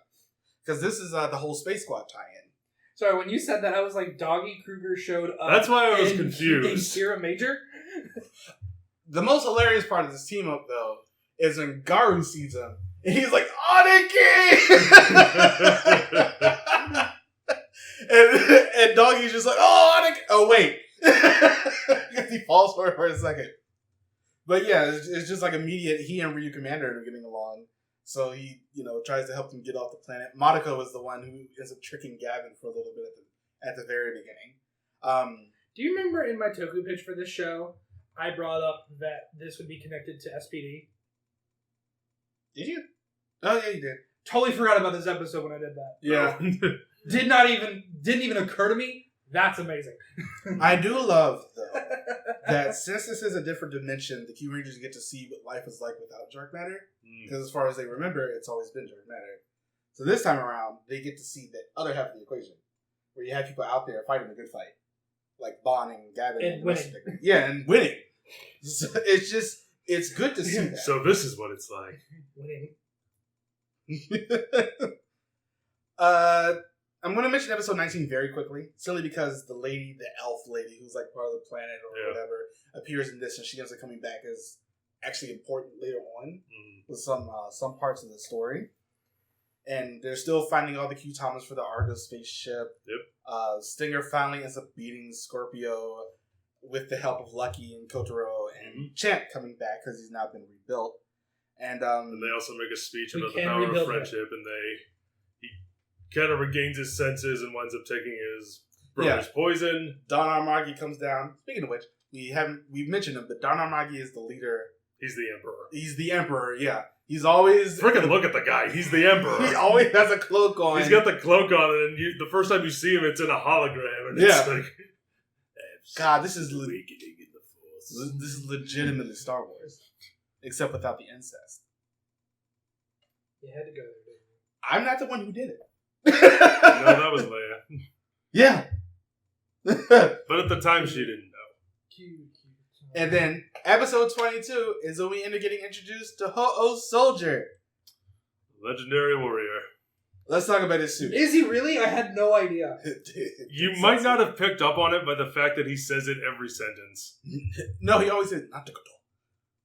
Because this is the whole Space Squad tie-in. Sorry, when you said that, I was like, Doggy Kruger showed up. That's why I was in confused. Kira Major? The most hilarious part of this team up, though, is when Garu sees him, and he's like, Aniki! and Doggy's just like, oh, Aniki! Oh, wait. Because he falls for it for a second. But yeah, it's just like immediate, he and Ryu Commander are getting along. So he, tries to help them get off the planet. Madoka was the one who ends up tricking Gavin for a little bit at the very beginning. Do you remember in my Toku pitch for this show, I brought up that this would be connected to SPD? Did you? Oh yeah, you did. Totally forgot about this episode when I did that. Yeah. Didn't even occur to me. That's amazing. I do love, though, that since this is a different dimension, the Kyurangers get to see what life is like without dark matter. Because as far as they remember, it's always been dark matter. So this time around, they get to see the other half of the equation, where you have people out there fighting a good fight, like Bon and Gavin and winning. Yeah, and winning. So it's good to see that. So this is what it's like. Winning. I'm going to mention episode 19 very quickly, simply because the elf lady, who's like part of the planet or whatever, appears in this, and she ends up coming back as actually important later on with some parts of the story. And they're still finding all the Q Thomas for the Argus spaceship. Yep. Stinger finally ends up beating Scorpio with the help of Lucky and Kotaro, and Champ coming back because he's now been rebuilt. And they also make a speech about the power of friendship, and he kind of regains his senses and winds up taking his brother's poison. Don Armagi comes down. Speaking of which, we've mentioned him, but Don Armagi is the leader. He's the emperor. He's the emperor, yeah. He's always... Freaking look at the guy. He's the emperor. He always has a cloak on. He's got the cloak on, and the first time you see him, it's in a hologram. And it's like... God, this is legitimately Star Wars. Except without the incest. You had to go there, didn't you? I'm not the one who did it. No, that was Leia. Yeah. But at the time, she didn't know. Cute. And then, episode 22 is when we end up getting introduced to Ho-Oh Soldier. Legendary warrior. Let's talk about his suit. Is he really? I had no idea. You might not have picked up on it by the fact that he says it every sentence. No, he always says, not to go.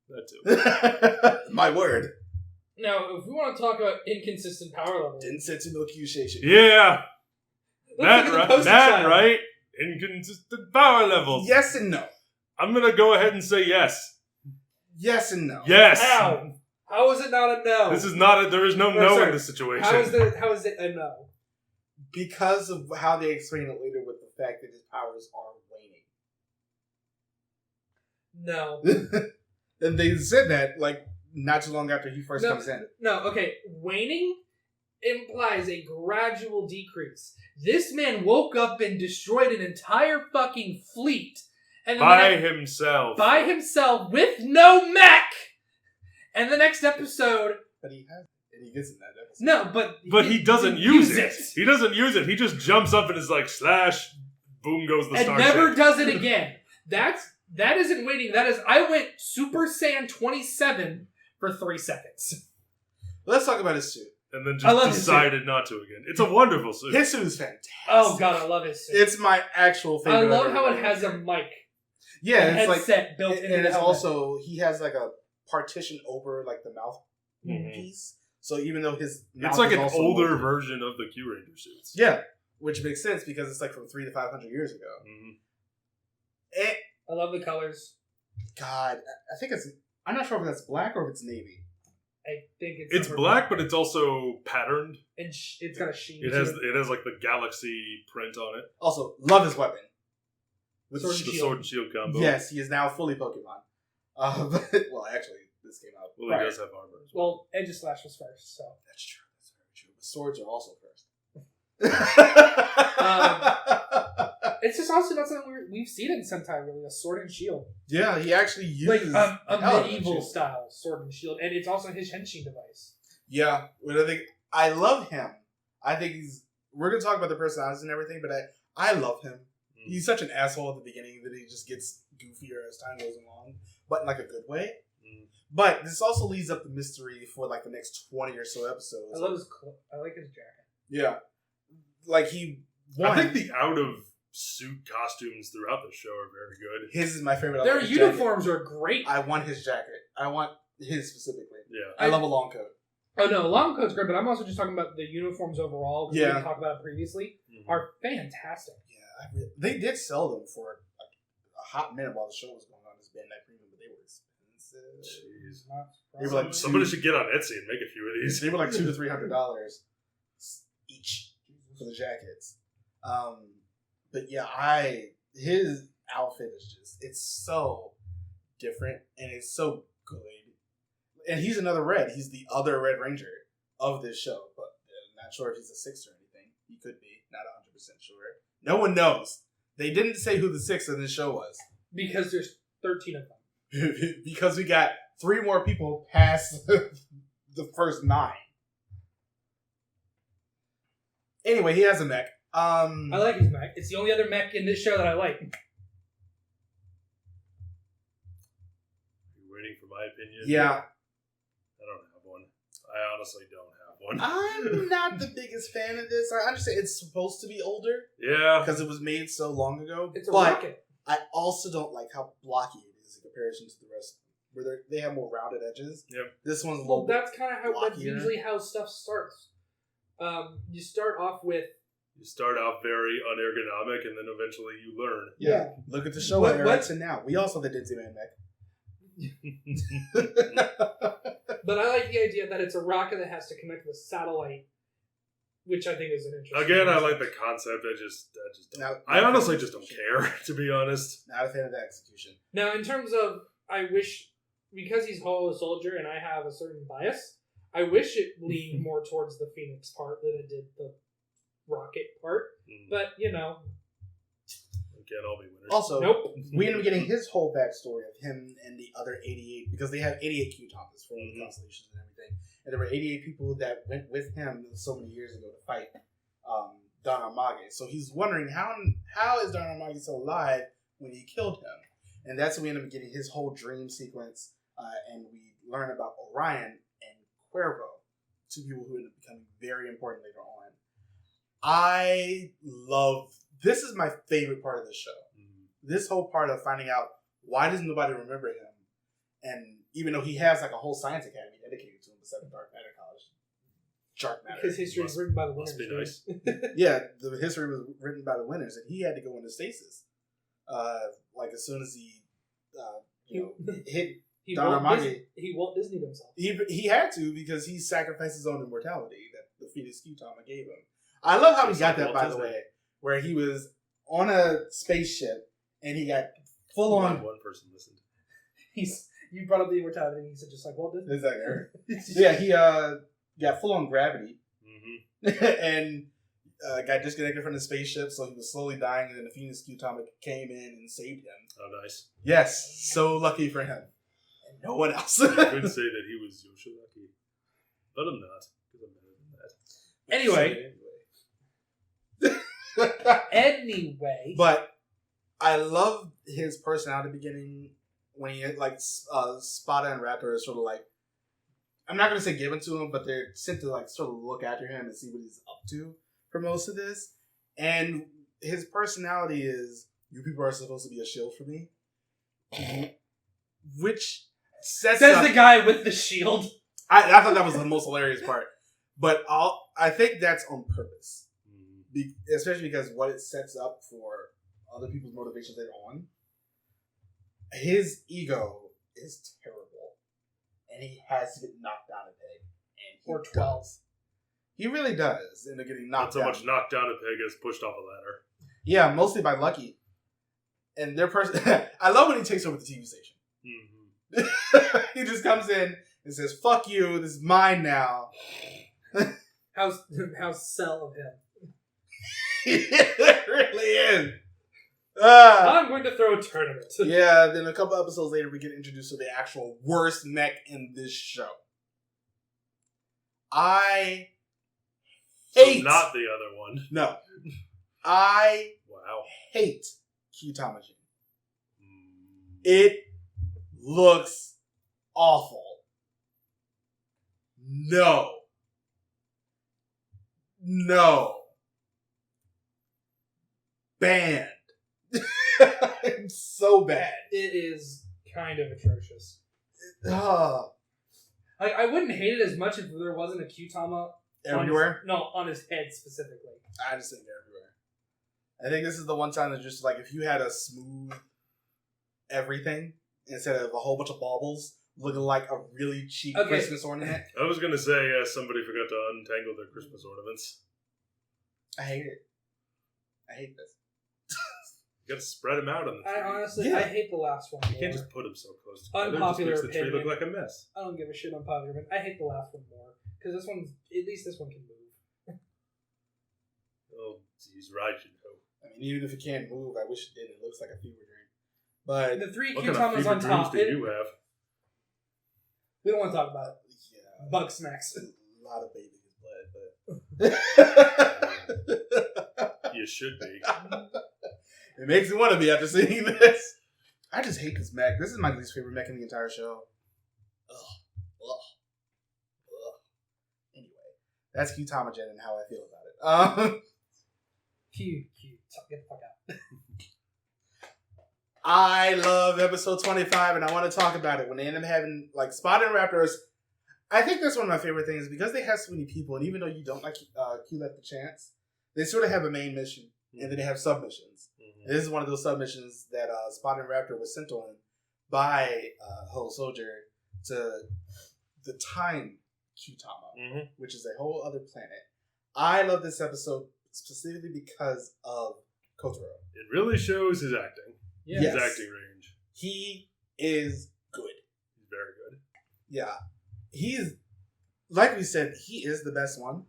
That too. My word. Now, if we want to talk about inconsistent power levels... Densetsu no Kyusheishin. Yeah. That right? Inconsistent power levels. Yes and no. I'm going to go ahead and say yes. Yes and no. Yes. How? How is it not a no? This is not there is no no in this situation. How is it a no? Because of how they explain it later with the fact that his powers are waning. No. And they said that, like, not too long after he first comes in. No, okay. Waning implies a gradual decrease. This man woke up and destroyed an entire fucking fleet. And by himself. By himself with no mech! And the next episode... But he has it. And he gets in that episode. No, but he doesn't use it. He doesn't use it. He just jumps up and is like, slash, boom goes the starship. And never does it again. That isn't waiting. That is, I went Super Saiyan 27 for 3 seconds. Let's talk about his suit. And then just decided not to again. It's a wonderful suit. His suit is fantastic. Oh god, I love his suit. It's my actual favorite. I love how it has a mic. Yeah, it's headset built into and the it's helmet. also, he has like a partition over like the mouth piece. So even though his mouth it's like is an also older version of the Kyuranger suits. Yeah, which makes sense because it's like from 300 to 500 years ago. Mm-hmm. I love the colors. God, I think I'm not sure if that's black or if it's navy. I think it's black, but it's also patterned. And it's got a sheen. It has like the galaxy print on it. Also, love his weapon. With the sword and shield combo. Yes, he is now fully Pokemon. Well, actually, this came out. Well, he does have armor as well. Edge Slash was first, so. That's true. Swords are also cursed. It's just also not something we've seen in Sentai, really. A sword and shield. Yeah, he actually uses a medieval style sword and shield, and it's also his henshin device. Yeah, I love him. I think we're gonna talk about the personalities and everything, but I love him. He's such an asshole at the beginning that he just gets goofier as time goes along, but in like a good way. But this also leads up the mystery for like the next 20 or so episodes. I like his jacket. Yeah, like I think the out of suit costumes throughout the show are very good. His is my favorite. Their uniforms are great. I want his jacket. I want his specifically. Yeah, I love a long coat. Oh no, a long coat's great, but I'm also just talking about the uniforms overall. Yeah, we talked about it previously. Are fantastic. Yeah, they did sell them for a hot minute while the show was going on. This Bandai Premium, but they were expensive. Jeez, they were like somebody should get on Etsy and make a few of these. They were like $200 to $300 each for the jackets. But yeah, his outfit is it's so different and it's so good. And he's another Red. He's the other Red Ranger of this show, but I'm not sure if he's a sixth or anything. He could be, not 100% sure. No one knows. They didn't say who the sixth in this show was. Because there's 13 of them. Because we got 3 more people past the first 9. Anyway, he has a mech. I like his mech. It's the only other mech in this show that I like. Are you waiting for my opinion? Yeah. I don't have one. I honestly don't have one. I'm not the biggest fan of this. I understand it's supposed to be older. Yeah. Because it was made so long ago. It's a rocket. I also don't like how blocky it is in comparison to the rest of them. Where they have more rounded edges. Yep. This one's a little bit that's kind of how that's usually how stuff starts. You start off very unergonomic, and then eventually you learn. Yeah. Look at the show and now. We also did Dizzy-Man mech. But I like the idea that it's a rocket that has to connect with a satellite, which I think is an interesting. Again, I like the concept. I just don't. I honestly just don't care, to be honest. Not a fan of the execution. Now, in terms of, I wish, because he's Hollow Soldier and I have a certain bias, I wish it leaned more towards the Phoenix part than it did the rocket part. But, We can't all be winners. Also, nope. We end up getting his whole backstory of him and the other 88, because they have 88 Q-Thomas for all the constellations and everything. And there were 88 people that went with him so many years ago to fight Don Armage. So he's wondering, how is Don Armage still alive when he killed him? And that's when we end up getting his whole dream sequence, and we learn about Orion and Cuervo, 2 people who end up becoming very important later on. This is my favorite part of the show. This whole part of finding out why does nobody remember him, and even though he has like a whole science academy dedicated to him besides Dark Matter College. Dark Matter. Because history is written by the winners. Must be nice. Yeah, the history was written by the winners, and he had to go into stasis. Like as soon as he hit Don Armage. He Walt Disneyed himself. He had to, because he sacrificed his own immortality that the Phoenix Q-Tama gave him. I love how he got that, by the way, where he was on a spaceship and he got full on. One person listened. You brought up the immortality, and he said just like Walt Disney. Exactly. Yeah, he got full on gravity and got disconnected from the spaceship, so he was slowly dying, and then the Phoenix Q-Tama came in and saved him. Oh, nice. Yes, so lucky for him. And no one else. I could say that he was Yoshiraki, but I'm not, because I'm better than that. Anyway. But I love his personality at the beginning when he Spada and Raptor are sort of like, I'm not going to say given to him, but they're sent to like sort of look after him and see what he's up to for most of this. And his personality is, you people are supposed to be a shield for me. Which says the guy with the shield. I thought that was the most hilarious part. But I think that's on purpose. Especially because what it sets up for other people's motivations later on. His ego is terrible. And he has to get knocked down a peg. Or 12. He really does end up getting knocked down. Not so much knocked down a peg as pushed off a ladder. Yeah, mostly by Lucky. And their person. I love when he takes over the TV station. He just comes in and says, "Fuck you, this is mine now." How's Cell of him? It really is. I'm going to throw a tournament. Yeah, then a couple episodes later, we get introduced to the actual worst mech in this show. I hate... So not the other one. No. I Wow. hate Kyuranger. It looks awful. No. Banned. It's so bad. It is kind of atrocious. Uh, I wouldn't hate it as much if there wasn't a Kyutama everywhere? on his head specifically. I just think everywhere. I think this is the one time that just like if you had a smooth everything instead of a whole bunch of baubles looking like a really cheap Christmas ornament. I was going to say, somebody forgot to untangle their Christmas ornaments. I hate it. I hate this. You got to spread them out on the tree. I hate the last one more. You can't just put them so close together. Unpopular it just makes the tree opinion. look like a mess. I don't give a shit on popular, but I hate the last one more. Because at least this one can move. Oh, he's right, you know. I mean, even if it can't move, I wish it did. It looks like a fever dream. But the three what Kyutamas kind of on top. do you have? We don't want to talk about it. yeah, Bug smacks. a lot of baby blood, but You should be. it makes me want to be after seeing this. I just hate this mech. This is my least favorite mech in the entire show. Ugh. Anyway, that's Kyutamagen and how I feel about it. Get the fuck out. I love episode 25, and I want to talk about it. When they end up having, like, Spot and Raptors, I think that's one of my favorite things, because they have so many people, and even though you don't like Q Left the Chance, they sort of have a main mission, and then they have submissions. Mm-hmm. And this is one of those submissions that Spot and Raptor was sent on by Whole Soldier to the Time Kyutama, which is a whole other planet. I love this episode specifically because of Kotaro. It really shows his acting. Yeah. Yes. His acting range. He is good. He's very good. Yeah. He's, like we said, he is the best one,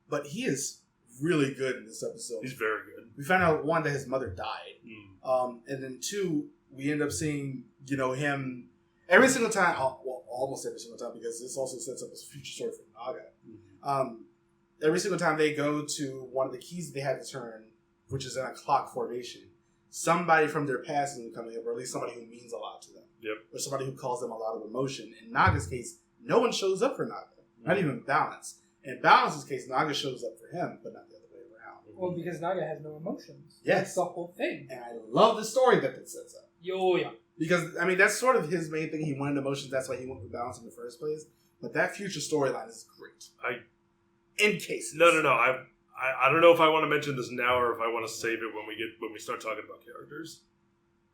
but he is really good in this episode. He's very good. We found out, one, that his mother died. And then two, we end up seeing, him every single time, well, almost every single time, because this also sets up a future story for Naga. Every single time they go to one of the keys that they had to turn, which is in a clock formation, somebody from their past is coming up, or at least somebody who means a lot to them. Yep. Or somebody who calls them a lot of emotion. In Naga's case, no one shows up for Naga. Not even Balance. In Balance's case, Naga shows up for him, but not the other way around. Well, because Naga has no emotions. Yes. That's the whole thing. And I love the story that it sets up. Yeah. Because, I mean, that's sort of his main thing. He wanted emotions. That's why he went with Balance in the first place. But that future storyline is great. In cases. No. I don't know if I want to mention this now or if I want to save it when we start talking about characters.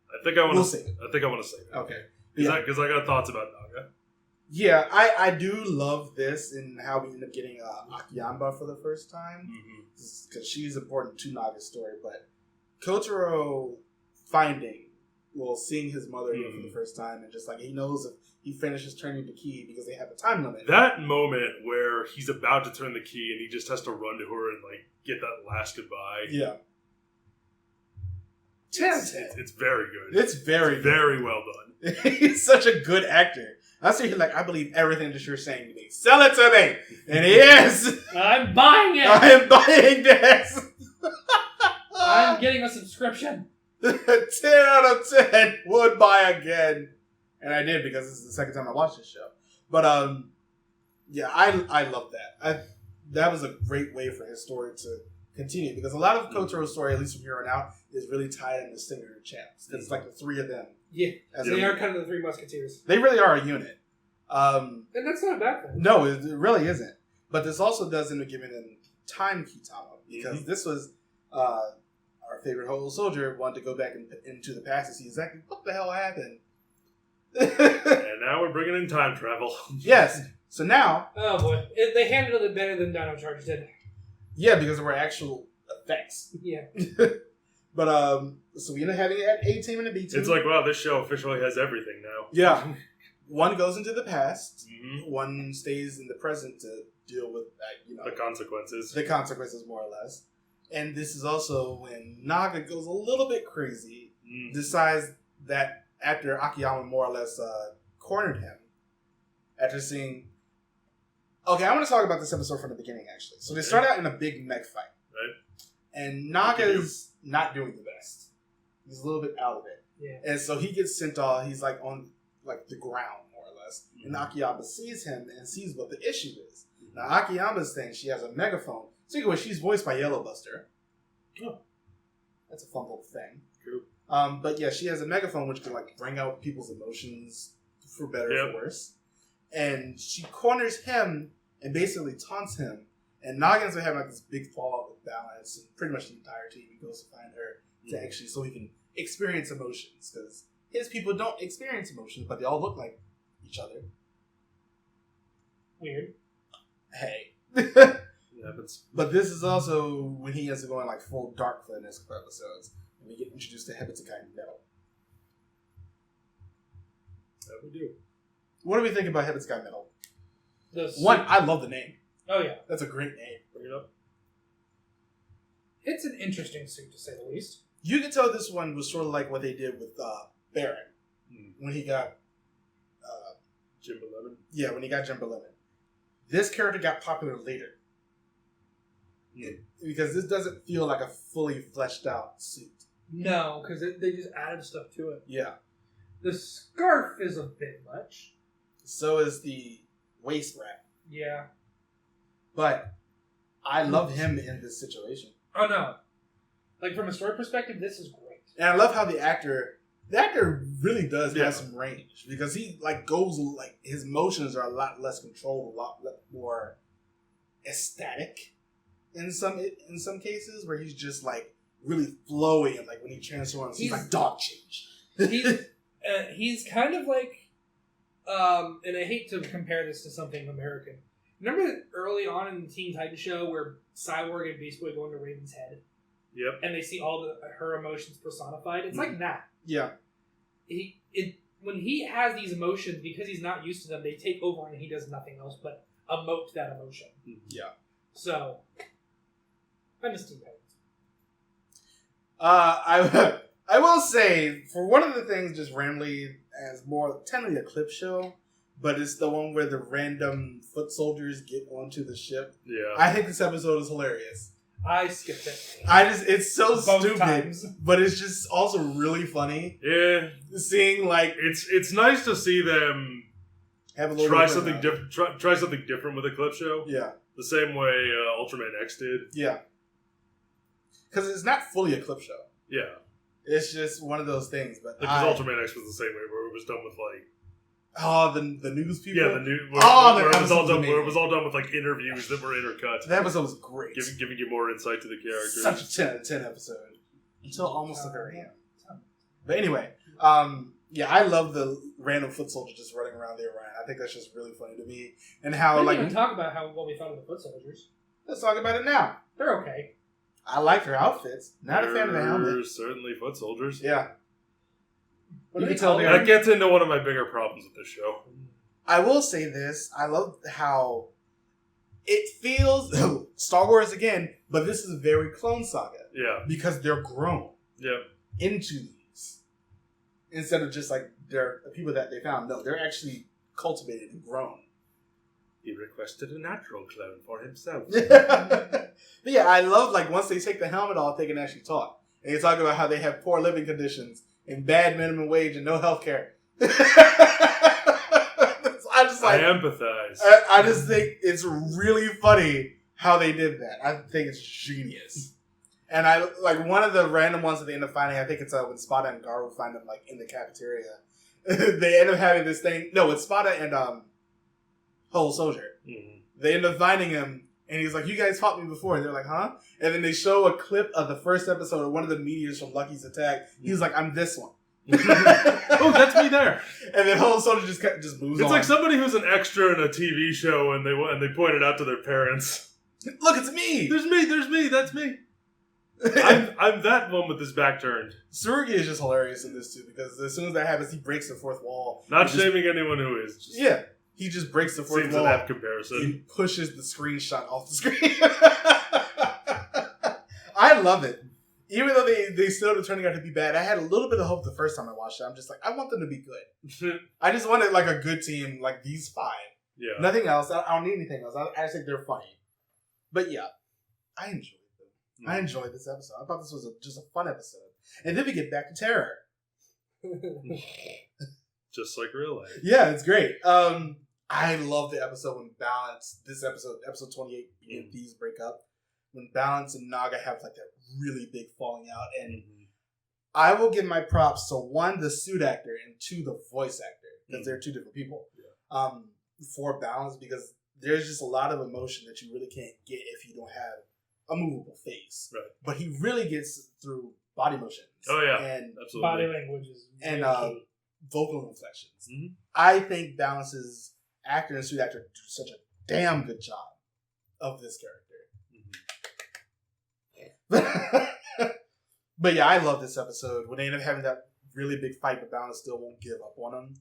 I think I want to save it. I think I want to save it. Okay. Because I got thoughts about Naga. Yeah, I do love this and how we end up getting Akiyama for the first time. Because she's important to Naga's story. But Kotaro seeing his mother again for the first time, and just like he knows if he finishes turning the key because they have a time limit. That moment where he's about to turn the key and he just has to run to her and like get that last goodbye. Yeah. It's very good. It's very well done. He's such a good actor. I see him like, I believe everything that you're saying to me. Sell it to me! And he is! I'm buying it! I am buying this! I'm getting a subscription. 10 out of 10 would buy again. And I did, because this is the second time I watched this show. But, yeah, I love that. That was a great way for his story to continue. Because a lot of Kotaro's story, at least from here on out, is really tied into Stinger Champs. Because it's like the three of them. Yeah, they are kind of the Three Musketeers. They really are a unit. And that's not a bad thing. No, it really isn't. But this also does end up giving them Time Kitama. Because this was our favorite Whole Soldier wanted to go back into the past to see exactly what the hell happened. And now we're bringing in time travel. Yes. So now... Oh boy. They handled it better than Dino Charge did. Yeah, because there were actual effects. Yeah. But, so we end up having it at A Team and a B Team. It's like, wow, this show officially has everything now. Yeah. One goes into the past. One stays in the present to deal with the consequences. The consequences, more or less. And this is also when Naga goes a little bit crazy, decides that after Akiyama more or less cornered him, after seeing... Okay, I want to talk about this episode from the beginning, actually. So they start out in a big mech fight. Right. And Naga's not doing the best. He's a little bit out of it. Yeah. And so he gets sent off. He's like on like the ground, more or less. And Akiyama sees him and sees what the issue is. Now, Akiyama's thing, she has a megaphone. Speaking of which, she's voiced by Yellow Buster. Oh. That's a fun little thing. Cool. But yeah, she has a megaphone which can like bring out people's emotions for better or for worse. And she corners him and basically taunts him. And Naga's been having like this big fallout with Balance and pretty much the entire team. He goes to find her to actually so he can experience emotions, because his people don't experience emotions, but they all look like each other. Weird. Hey. It happens. But this is also when he has to go in like full dark for the next couple episodes, and we get introduced to Hebetsukai Metal. That we do. What do we think about Hebetsukai Metal? One, I love the name. Oh yeah, that's a great name. Bring it up. It's an interesting suit, to say the least. You can tell this one was sort of like what they did with Baron when he got Jimbo Lemon. Yeah, when he got Jimbo Lemon. This character got popular later. Because this doesn't feel like a fully fleshed out suit. No, because they just added stuff to it. Yeah. The scarf is a bit much. So is the waist wrap. Yeah. But I love him in this situation. Oh no. Like from a story perspective, this is great. And I love how the actor really does have some range, because he like goes like his motions are a lot less controlled, a lot more ecstatic in some cases, where he's just like really flowy, and like when he transforms, he's like dog change. He's kind of like, and I hate to compare this to something American. Remember early on in the Teen Titans show where Cyborg and Beast Boy go into Raven's head? Yep. And they see all her emotions personified? It's like that. Yeah. When he has these emotions, because he's not used to them, they take over and he does nothing else but emote that emotion. Yeah. So, I miss Teen Titans. I will say, for one of the things just randomly, as more technically a clip show, but it's the one where the random foot soldiers get onto the ship. Yeah. I think this episode is hilarious. I skipped it. It's so Both stupid, times. but it's just also really funny. Yeah. Seeing like it's nice to see them have a little try something different. Try something different with a clip show. Yeah. The same way Ultraman X did. Yeah. Because it's not fully a clip show. Yeah. It's just one of those things. But because Ultraman X was the same way, where it was done with like. Oh, the news people? Yeah, the news. Where it was all done with like interviews that were intercut. That episode was great. Giving you more insight to the characters. Such a 10 out of 10 episode. Until almost the very end. But anyway, yeah, I love the random foot soldier just running around there, Ryan. I think that's just really funny to me. And how, we didn't even talk about what we thought of the foot soldiers. Let's talk about it now. They're okay. I like their outfits. Not a fan of the helmet. They're certainly foot soldiers. Yeah. You can tell that gets into one of my bigger problems with this show. I will say this. I love how it feels Star Wars again, but this is very Clone Saga. Yeah. Because they're grown. Yep. Into these. Instead of just like they're people that they found. No, they're actually cultivated and grown. He requested a natural clone for himself. But yeah, I love like once they take the helmet off, they can actually talk. And they talk about how they have poor living conditions and bad minimum wage and no health care. I empathize. I just think it's really funny how they did that. I think it's genius. And I like one of the random ones that they end up finding. I think it's when Spada and Garu find them like in the cafeteria. They end up having this thing. No, it's Spada and Whole Soldier. Mm-hmm. They end up finding him, and he's like, "You guys fought me before." And they're like, "Huh?" And then they show a clip of the first episode of one of the meteors from Lucky's attack. He's like, "I'm this one." Oh, that's me there. And then Whole Soldier just moves on. It's like somebody who's an extra in a TV show, and they point it out to their parents. Look, it's me. There's me. That's me. I'm that one with his back turned. Tsurugi is just hilarious in this too, because as soon as that happens, he breaks the fourth wall. Not shaming anyone who is. Yeah. He just breaks the fourth Seems wall. an apt comparison. He pushes the screenshot off the screen. I love it. Even though they still are turning out to be bad, I had a little bit of hope the first time I watched it. I'm just like, I want them to be good. I just wanted like a good team, like these 5. Yeah. Nothing else. I don't need anything else. I just think they're funny. But yeah, I enjoyed them. I enjoyed this episode. I thought this was just a fun episode. And then we get back to terror. Just like real life. Yeah, it's great. I love the episode when Balance, this episode 28, and these break up. When Balance and Naga have like that really big falling out. And I will give my props to 1, the suit actor, and 2, the voice actor. Because they're 2 different people. Yeah. For Balance, because there's just a lot of emotion that you really can't get if you don't have a movable face. Right. But he really gets through body motions. Oh yeah, and absolutely. Body language is and key. Vocal inflections. Mm-hmm. I think Balance's actor and suit actor do such a damn good job of this character. But yeah, I love this episode. When they end up having that really big fight, but Balance still won't give up on him.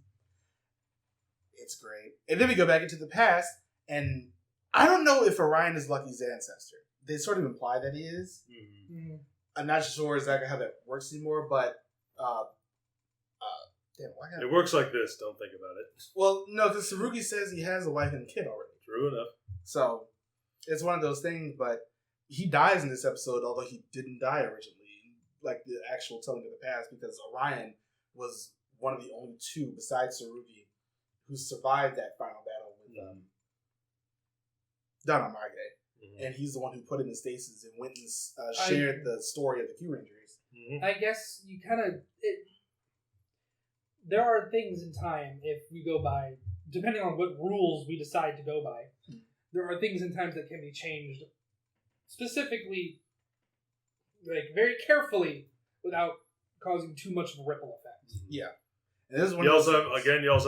It's great. And then we go back into the past, and I don't know if Orion is Lucky's ancestor. They sort of imply that he is. Mm-hmm. I'm not sure exactly how that works anymore, but it works like this. Don't think about it. Well, no, because Tsurugi says he has a wife and a kid already. True enough. So it's one of those things, but he dies in this episode, although he didn't die originally, like the actual telling of the past, because Orion was one of the only 2 besides Tsurugi who survived that final battle with Danamage. Mm-hmm. And he's the one who put him in stasis and went and shared the story of the Kyurangers. Mm-hmm. I guess you kind of... There are things in time, if we go by, depending on what rules we decide to go by, there are things in times that can be changed specifically, like very carefully, without causing too much of a ripple effect. Yeah. And this is you also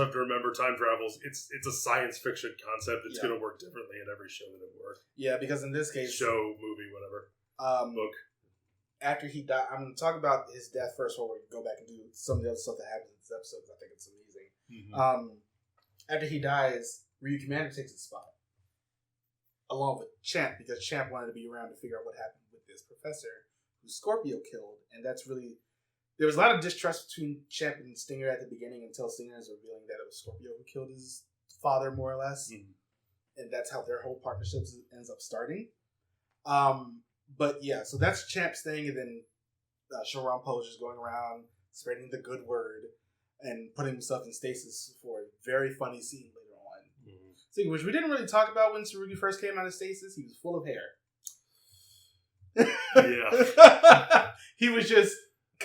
have to remember time travels. It's a science fiction concept. It's going to work differently in every show that it works. Yeah, because in this case, show, movie, whatever, book. After he died, I'm going to talk about his death first, before we go back and do some of the other stuff that happens in this episode, because I think it's amazing. Mm-hmm. After he dies, Ryu Commander takes his spot, along with Champ, because Champ wanted to be around to figure out what happened with this professor who Scorpio killed, and that's really... There was a lot of distrust between Champ and Stinger at the beginning until Stinger is revealing that it was Scorpio who killed his father, more or less. Mm-hmm. And that's how their whole partnership ends up starting. But yeah, so that's Champ's thing. And then Shoran Poe is just going around spreading the good word and putting himself in stasis for a very funny scene later on. Mm-hmm. So, which we didn't really talk about when Tsurugi first came out of stasis. He was full of hair. Yeah. He was just...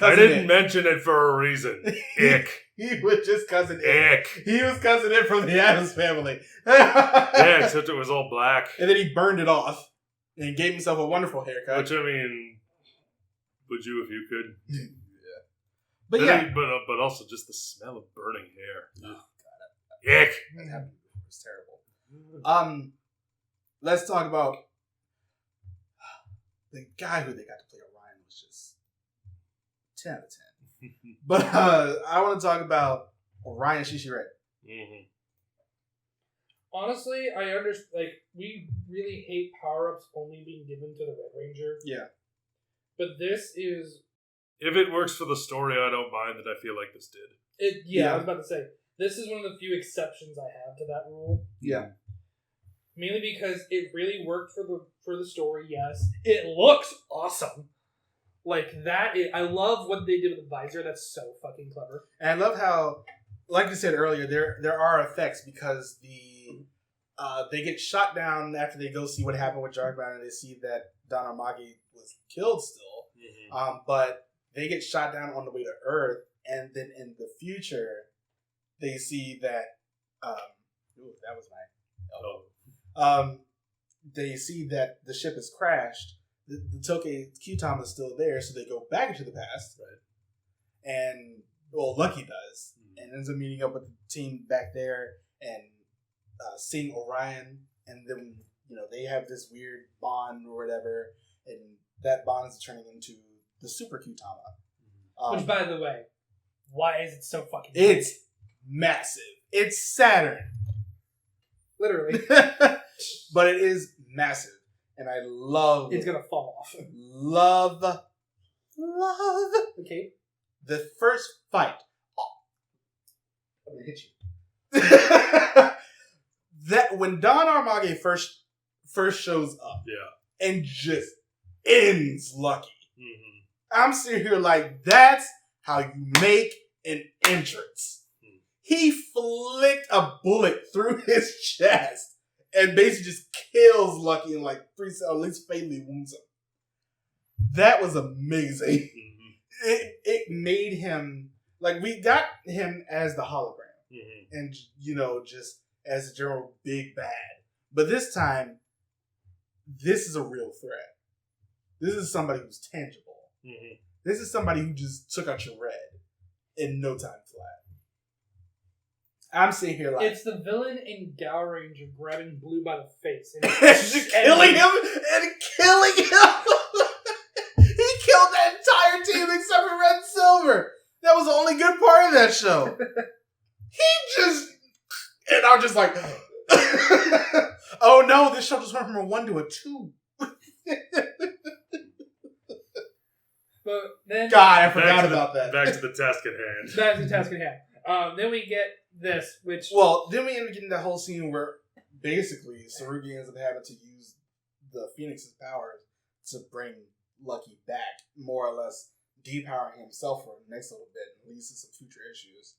I didn't mention it for a reason. Ick. He was just cousin Ick. He was cousin Ick from the Addams Family. Yeah, except it was all black. And then he burned it off and gave himself a wonderful haircut. Which, I mean, would you if you could? Yeah. But yeah. But also just the smell of burning hair. Oh, God. Ick. That happened before. It was terrible. Let's talk about the guy who they got to play Orion was just 10 out of 10. But I want to talk about Orion Shishirai. Mm-hmm. Honestly, I understand. Like, we really hate power-ups only being given to the Red Ranger. Yeah. But this is... If it works for the story, I don't mind that I feel like this did. Yeah, I was about to say. This is one of the few exceptions I have to that rule. Yeah. Mainly because it really worked for the story, yes. It looks awesome. Like, I love what they did with the visor. That's so fucking clever. And I love how, like you said earlier, there are effects because they get shot down after they go see what happened with Jarkman, and they see that Danamage was killed still. Mm-hmm. But they get shot down on the way to Earth, and then in the future, they see that... that was my elbow. They see that the ship has crashed. The Tokei Kyutama is still there, so they go back into the past. Right. And, well, Lucky does. Mm-hmm. And ends up meeting up with the team back there and seeing Orion. And then, they have this weird bond or whatever. And that bond is turning into the Super Kyutama. Mm-hmm. Which, by the way, why is it so fucking It's massive. It's Saturn. Literally. But it is massive. And I love... It's going to fall off. Love... Okay. The first fight. Oh, I'm going to hit you. That when Don Armage first shows up. Yeah. And just ends Lucky. Mm-hmm. I'm sitting here like, that's how you make an entrance. He flicked a bullet through his chest and basically just kills Lucky in like 3 seconds, or at least fatally wounds him. That was amazing. Mm-hmm. It made him, like, we got him as the hologram. Mm-hmm. And, you know, just as a general big bad. But this time, this is a real threat. This is somebody who's tangible. Mm-hmm. This is somebody who just took out your red in no time flat. I'm sitting here like... It's the villain in Kyuranger grabbing Blue by the face. And just killing him and killing him! He killed that entire team except for Red and Silver! That was the only good part of that show. He just... And I'm just like... Oh no, this show just went from a 1 to a 2. But then... God, I forgot about that. Back to the task at hand. That's the task at hand. Then we get this, which... Well, then we end up getting that whole scene where basically Tsurugi ends up having to use the Phoenix's powers to bring Lucky back, more or less depowering himself for the next little bit and leads to some future issues.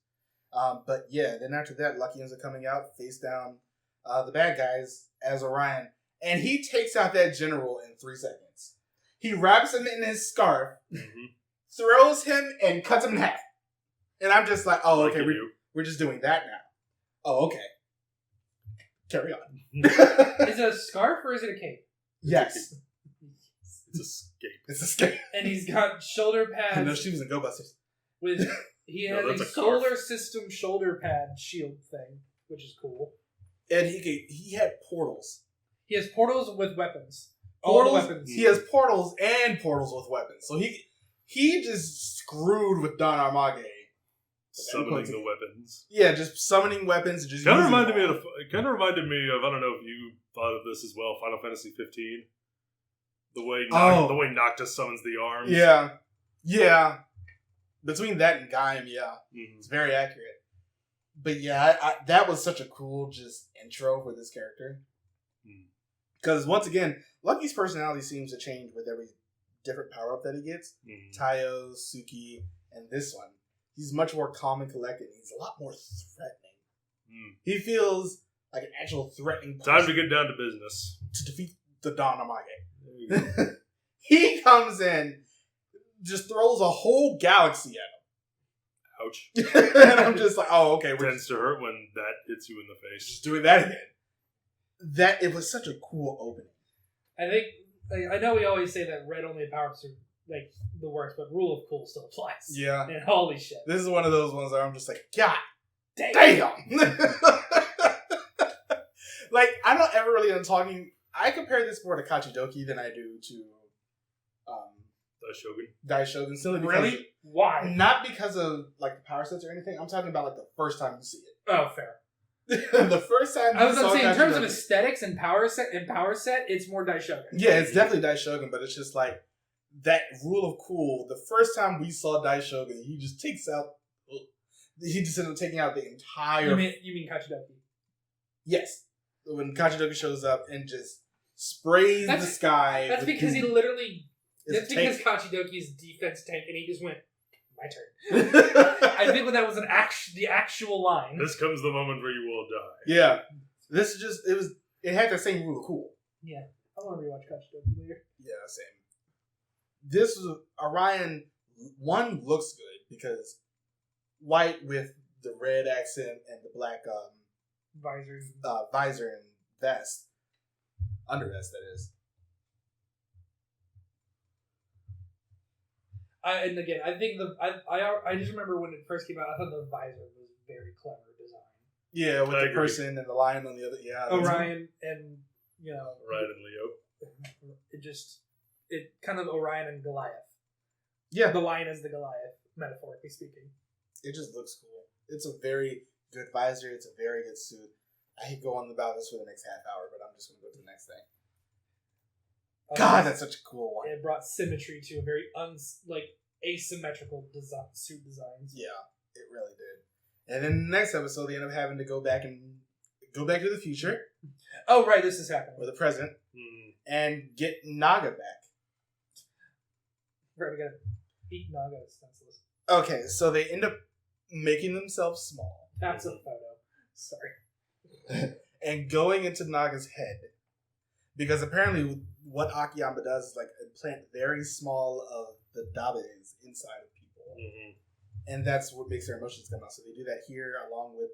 But yeah, then after that, Lucky ends up coming out face down the bad guys as Orion, and he takes out that general in 3 seconds. He wraps him in his scarf, Mm-hmm. throws him, and cuts him in half. And I'm just like, oh, okay, Like we're just doing that now. Oh, okay. Carry on. Is it a scarf or is it a cape? Yes. It's escape. It's a scarf. And he's got shoulder pads. No, she was in Go Busters. With he has that's a a solar system shoulder pad shield thing, which is cool. And he had portals. He has portals with weapons. Portals? All the weapons. He has portals and portals with weapons. So he just screwed with Don Armage. Summoning the weapons. Yeah, just summoning weapons and just Kind of using reminded them. me of. It kind of reminded me of. I don't know if you thought of this as well. Final Fantasy 15. The way Noctis summons the arms. Yeah. Between that and Gaim, yeah, it's very accurate. But yeah, I that was such a cool just intro for this character. Because once again, Lucky's personality seems to change with every different power up that he gets. Tayo, Suki, and this one. He's much more calm and collected. He's a lot more threatening. He feels like an actual threatening person. Time to get down to business. To defeat the Don Amage. There you go. He comes in, just throws a whole galaxy at Ouch. him. And I'm just like, oh, okay. We're Tends to hurt when that hits you in the face. just doing that again. It was such a cool opening. I think I know we always say that red only powers are like the worst, but rule of cool still applies. Yeah. And holy shit. This is one of those ones where I'm just like, God Damn. Like, I'm not ever really talking. I compare this more to Kachidoki than I do to Shogun. Daishogun. Simply because Really? Why? Not because of like the power sets or anything. I'm talking about like the first time you see it. Oh, fair. The first time I was saw saying in terms of Kachidoki- aesthetics and power set, it's more Daishogun. Yeah, it's definitely Daishogun, but it's just like that rule of cool. The first time we saw Daishogun, he just takes out. He just ended up taking out the entire. You mean Kachidoki? Yes, when Kachidoki shows up and just sprays the sky. That's because he literally. That's because tank. Kachidoki's defense tank, and he just went, "My turn." I think that was the actual line. This comes the moment where you will die. Yeah, this is just it had the same rule of cool. Yeah, I want to rewatch Kachidoki later. Yeah, same. This was Orion. One looks good because white with the red accent and the black visor and vest, undervest that is. And again, I think I just remember when it first came out, I thought the visor was very clever design. Yeah, with I the agree. person and the lion on the other. Yeah, Orion and Orion and Leo. It kind of Orion and Goliath. Yeah, The lion is the Goliath, metaphorically speaking. it just looks cool. It's a very good visor. It's a very good suit. I could go on about this for the next half hour, but I'm just going to go to the next thing. God, that's such a cool one. It brought symmetry to a very asymmetrical suit designs. Yeah, it really did. And then the next episode, they end up having to go back to the future. Oh, right, this is happening. Or the present. And get Naga back. Right, we gotta beat Naga senseless. Okay, so they end up making themselves small. That's a photo. Sorry. And going into Naga's head. Because apparently what Akiyama does is implant very small of the dabes inside of people. And that's what makes their emotions come out. So they do that here along with...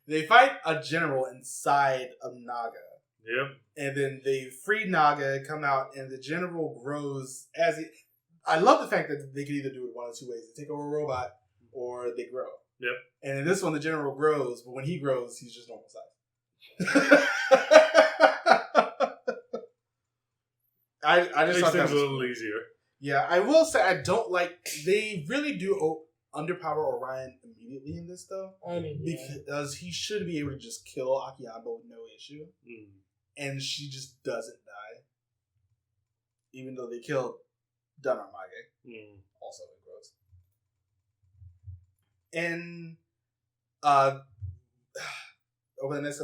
They fight a general inside of Naga. Yep. And then they free Naga, come out, and the general grows as he... I love the fact that they can either do it one of two ways. They take over a robot, or they grow. Yep. And in this one, the general grows, but when he grows, he's just normal size. I just thought that was a little easier. Yeah, I will say I don't like... They really do underpower Orion immediately in this, though. I mean, yeah. Because he should be able to just kill Akiyama with no issue. And she just doesn't die. Even though they killed Danarmage. Also in Gross. And over the next,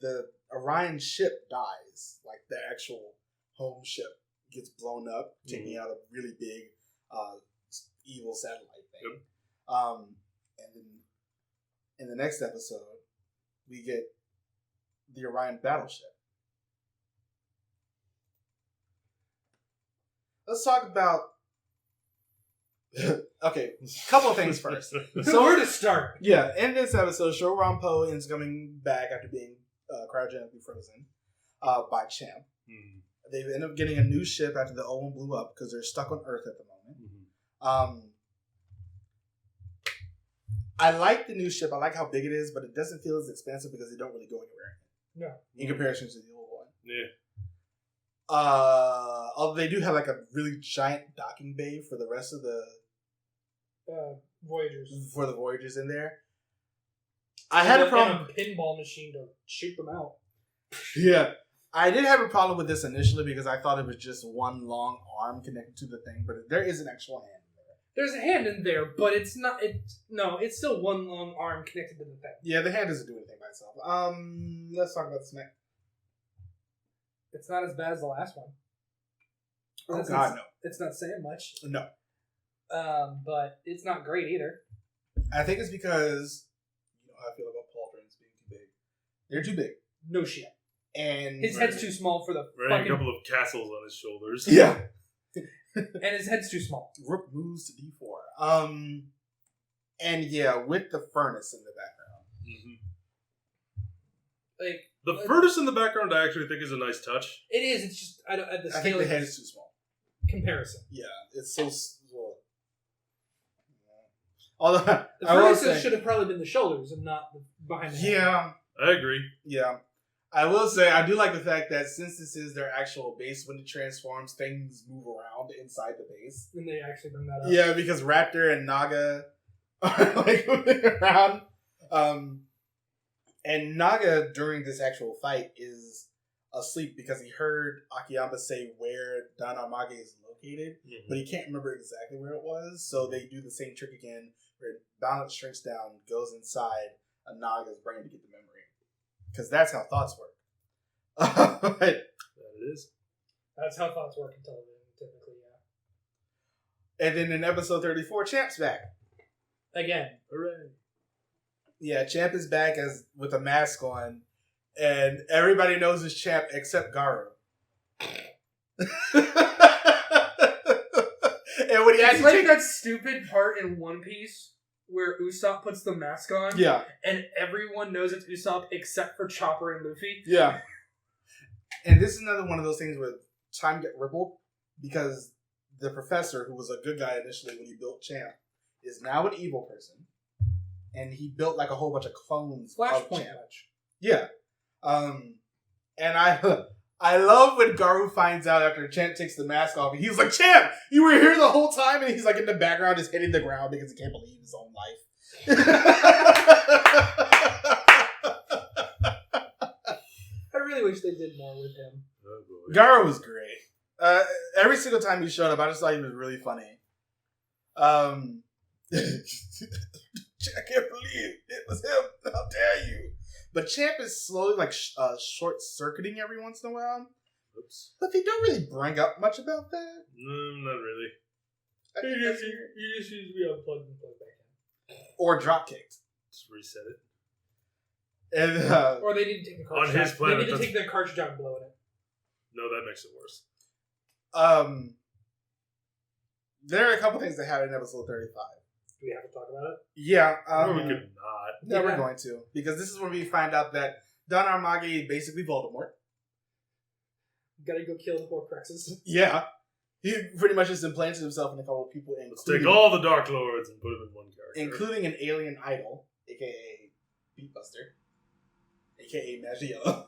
the Orion ship dies. The actual home ship gets blown up, taking out a really big evil satellite thing. Yep. And then in the next episode, we get the Orion battleship. Let's talk about... Okay, couple of things first. So where to start? Yeah, in this episode, Shoranpo ends coming back after being cryogenically frozen by Champ. They end up getting a new ship after the old one blew up because they're stuck on Earth at the moment. I like the new ship. I like how big it is, but it doesn't feel as expansive because they don't really go anywhere. No. In comparison to the old one. Yeah. Although they do have a really giant docking bay for the rest of the Voyagers. For the Voyagers in there. I had a problem. And a pinball machine to shoot them out. Yeah. I did have a problem with this initially because I thought it was just one long arm connected to the thing, but there is an actual hand in there. There's a hand in there, but it's not. It's still one long arm connected to the thing. Yeah, the hand doesn't do anything by itself. Let's talk about this next. It's not as bad as the last one. Oh God, no! It's not saying much. No. But it's not great either. I think it's because you know how I feel about pauldrons being too big. They're too big. No shit. And his head's too small for the fucking... a couple of castles on his shoulders. Yeah. And his head's too small. Rook moves to D4. And yeah, with the furnace in the background. The furnace in the background, I actually think is a nice touch. It is. It's just I think the head is too small. Comparison. Yeah, it's so small. Although the furnace should have probably been the shoulders and not behind the head. Yeah, I agree. Yeah. I will say, I do like the fact that since this is their actual base, when it transforms, things move around inside the base. And they actually bring that up. Yeah, because Raptor and Naga are moving around. And Naga, during this actual fight, is asleep because he heard Akiyama say where Danarmage is located, but he can't remember exactly where it was. So they do the same trick again, where balance shrinks down, goes inside a Naga's brain to get the memory. Because that's how thoughts work. That it is. That's how thoughts work in television, typically, yeah. And then in episode 34, Champ's back. Again. Hooray. Yeah, Champ is back with a mask on, and everybody knows it's Champ except Garu. And when he it's like that stupid part in One Piece where Usopp puts the mask on. Yeah. And everyone knows it's Usopp except for Chopper and Luffy. Yeah. And this is another one of those things where time get rippled because the professor, who was a good guy initially when he built Champ, is now an evil person. And he built a whole bunch of clones of Champ. Yeah. And I love when Garu finds out after Champ takes the mask off. And he's like, Champ, you were here the whole time? And he's in the background just hitting the ground because he can't believe his own life. they did more with him. Oh, boy. Garo was great. Every single time he showed up, I just thought he was really funny. I can't believe it was him. How dare you? But Champ is slowly like short-circuiting every once in a while. Oops. But they don't really bring up much about that. No, not really. You just usually unplug and plug back in. Or drop kicked. Just reset it. And or they need to take the cartridge on his out. planet, They need to take the cartridge out and blow it. No, that makes it worse. There are a couple things that happened in episode 35. Do we have to talk about it? Yeah. No, we could not. No, we're going to. Because this is when we find out that Don Armage is basically Voldemort. Gotta go kill the Horcruxes. Yeah. He pretty much just implanted himself in a couple of people. Let's take all the Dark Lords and put them in one character. Including an alien idol, a.k.a. Beatbuster, a.k.a. Magio,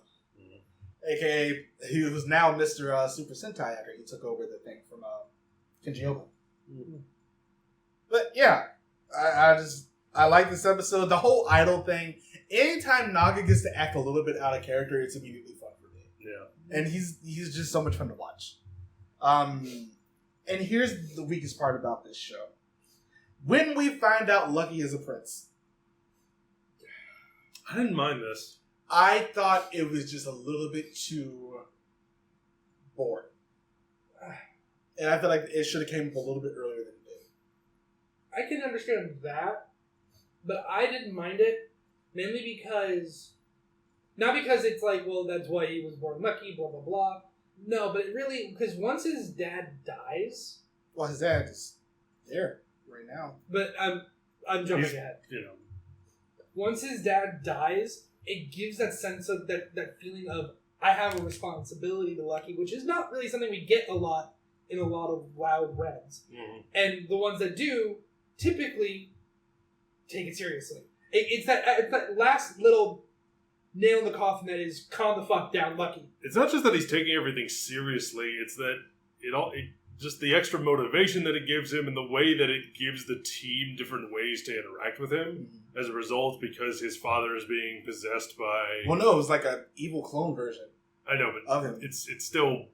a.k.a. he was now Mr. Super Sentai after he took over the thing from Kenji Oba. But yeah, I like this episode. The whole idol thing. Anytime Naga gets to act a little bit out of character, it's immediately fun for me. Yeah, and he's just so much fun to watch. And here's the weakest part about this show: when we find out Lucky is a prince. I didn't mind this. I thought it was just a little bit too boring. And I feel like it should have came up a little bit earlier than it did. I can understand that, but I didn't mind it, mainly because... Not because it's like, well, that's why he was born lucky, blah, blah, blah. No, but really, because once his dad dies... Well, his dad is there right now. But I'm jumping ahead. You know. Once his dad dies, it gives that sense of that feeling of, I have a responsibility to Lucky, which is not really something we get a lot in a lot of Loud Reds. Mm-hmm. And the ones that do typically take it seriously. It's that last little nail in the coffin that is calm the fuck down, Lucky. It's not just that he's taking everything seriously, it's that just the extra motivation that it gives him and the way that it gives the team different ways to interact with him as a result, because his father is being possessed by... Well, no, it was like an evil clone version. I know, but of him. It's still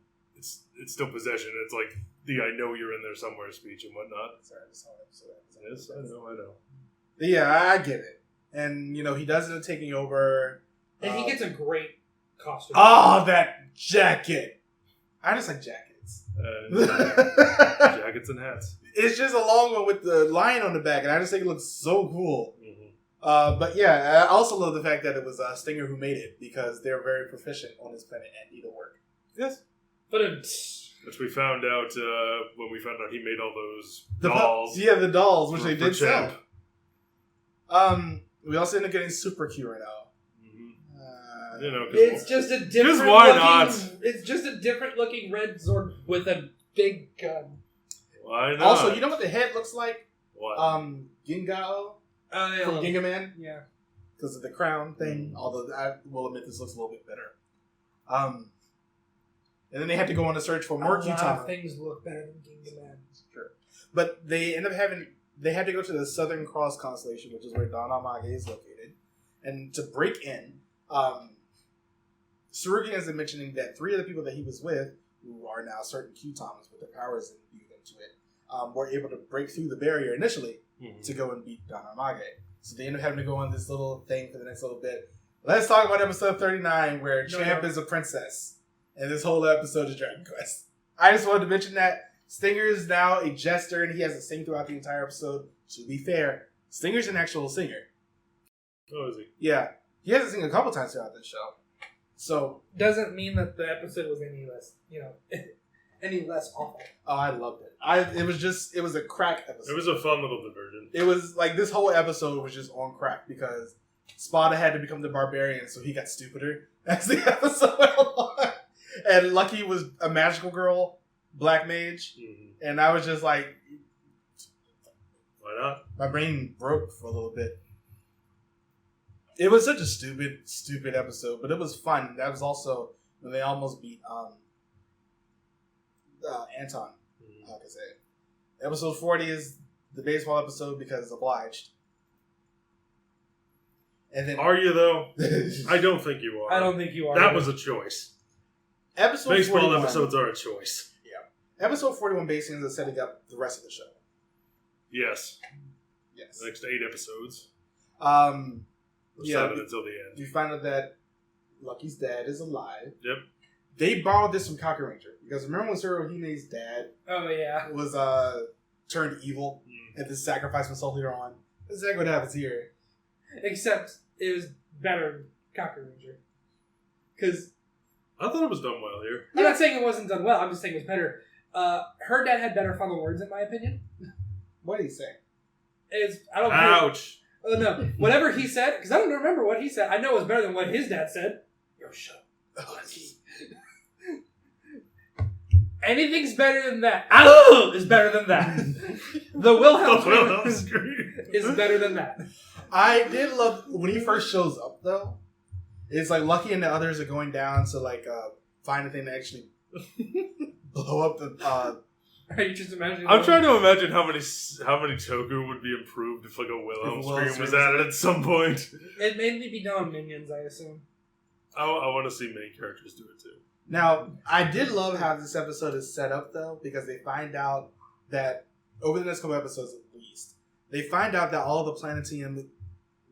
possession. It's like the "I know you're in there somewhere" speech and whatnot. Sorry, this whole episode. Yes, I know. But yeah, I get it. And, he does end up taking over. And he gets a great costume. Oh, that jacket. I just like jackets. Jackets and hats. It's just a long one with the lion on the back, and I just think it looks so cool. Mm-hmm. But yeah, I also love the fact that it was Stinger who made it, because they're very proficient on this planet at needlework. Yes. But which we found out when we found out he made all those dolls. The dolls, which they did Champ. sell. We also end up getting Super Q right now. It's just a different. Because why looking, not? It's just a different looking red Zord with a big gun. Why not? Also, you know what the head looks like? What? Gingao Yeah. from Gingaman. Yeah. Because of the crown thing. Although I will admit this looks a little bit better. And then they had to go on a search for more Q-Tama. A lot of things look better than Gingaman. Sure. But they end up they had to go to the Southern Cross constellation, which is where Don Amage is located. And to break in, Tsurugi ends up mentioning that 3 of the people that he was with, who are now certain Q-Tamas with their powers imbued into it, were able to break through the barrier initially to go and beat Don Amage. So they end up having to go on this little thing for the next little bit. Let's talk about episode 39, where Champ is a princess. And this whole episode is Dragon Quest. I just wanted to mention that Stinger is now a jester, and he has to sing throughout the entire episode. To be fair, Stinger's an actual singer. Oh, is he? Yeah. He has to sing a couple times throughout this show. So doesn't mean that the episode was any less, any less awful. Oh, I loved it. It was a crack episode. It was a fun little diversion. It was like this whole episode was just on crack because Spada had to become the barbarian, so he got stupider as the episode went along. And Lucky was a magical girl, black mage, and I was just like, why not? My brain broke for a little bit. It was such a stupid episode, but it was fun. That was also when they almost beat Anton. How can I say it? Episode 40 is the baseball episode because obliged. And then are you though? I don't think you are. I don't think you are. That was a choice. Episode Baseball 41, episodes are a choice. Yeah. Episode 41 basically is setting up the rest of the show. Yes. Yes. The next 8 episodes. Yeah, 7 until the end. We find out that Lucky's dad is alive. Yep. They borrowed this from Kyuranger because remember when Tsuruhime's dad was turned evil and this sacrifice was sold later on? That's exactly what happens here. Except it was better than Kyuranger. Because I thought it was done well here. I'm not saying it wasn't done well. I'm just saying it was better. Her dad had better final words, in my opinion. What did he say? I don't. Ouch. Oh no! Whatever he said, because I don't remember what he said. I know it was better than what his dad said. Yo, shut up. Anything's better than that. Is better than that. The Wilhelm scream is better than that. I did love when he first shows up though. It's like Lucky and the others are going down to like find a thing to actually blow up the. Are you just imagining? I'm trying to imagine how many Toku would be improved if like a Wilhelm scream was added at some point. It mainly be done on minions, I assume. I want to see main characters do it too. Now, I did love how this episode is set up, though, because they find out that, over the next couple episodes at least, they find out that all the planetium,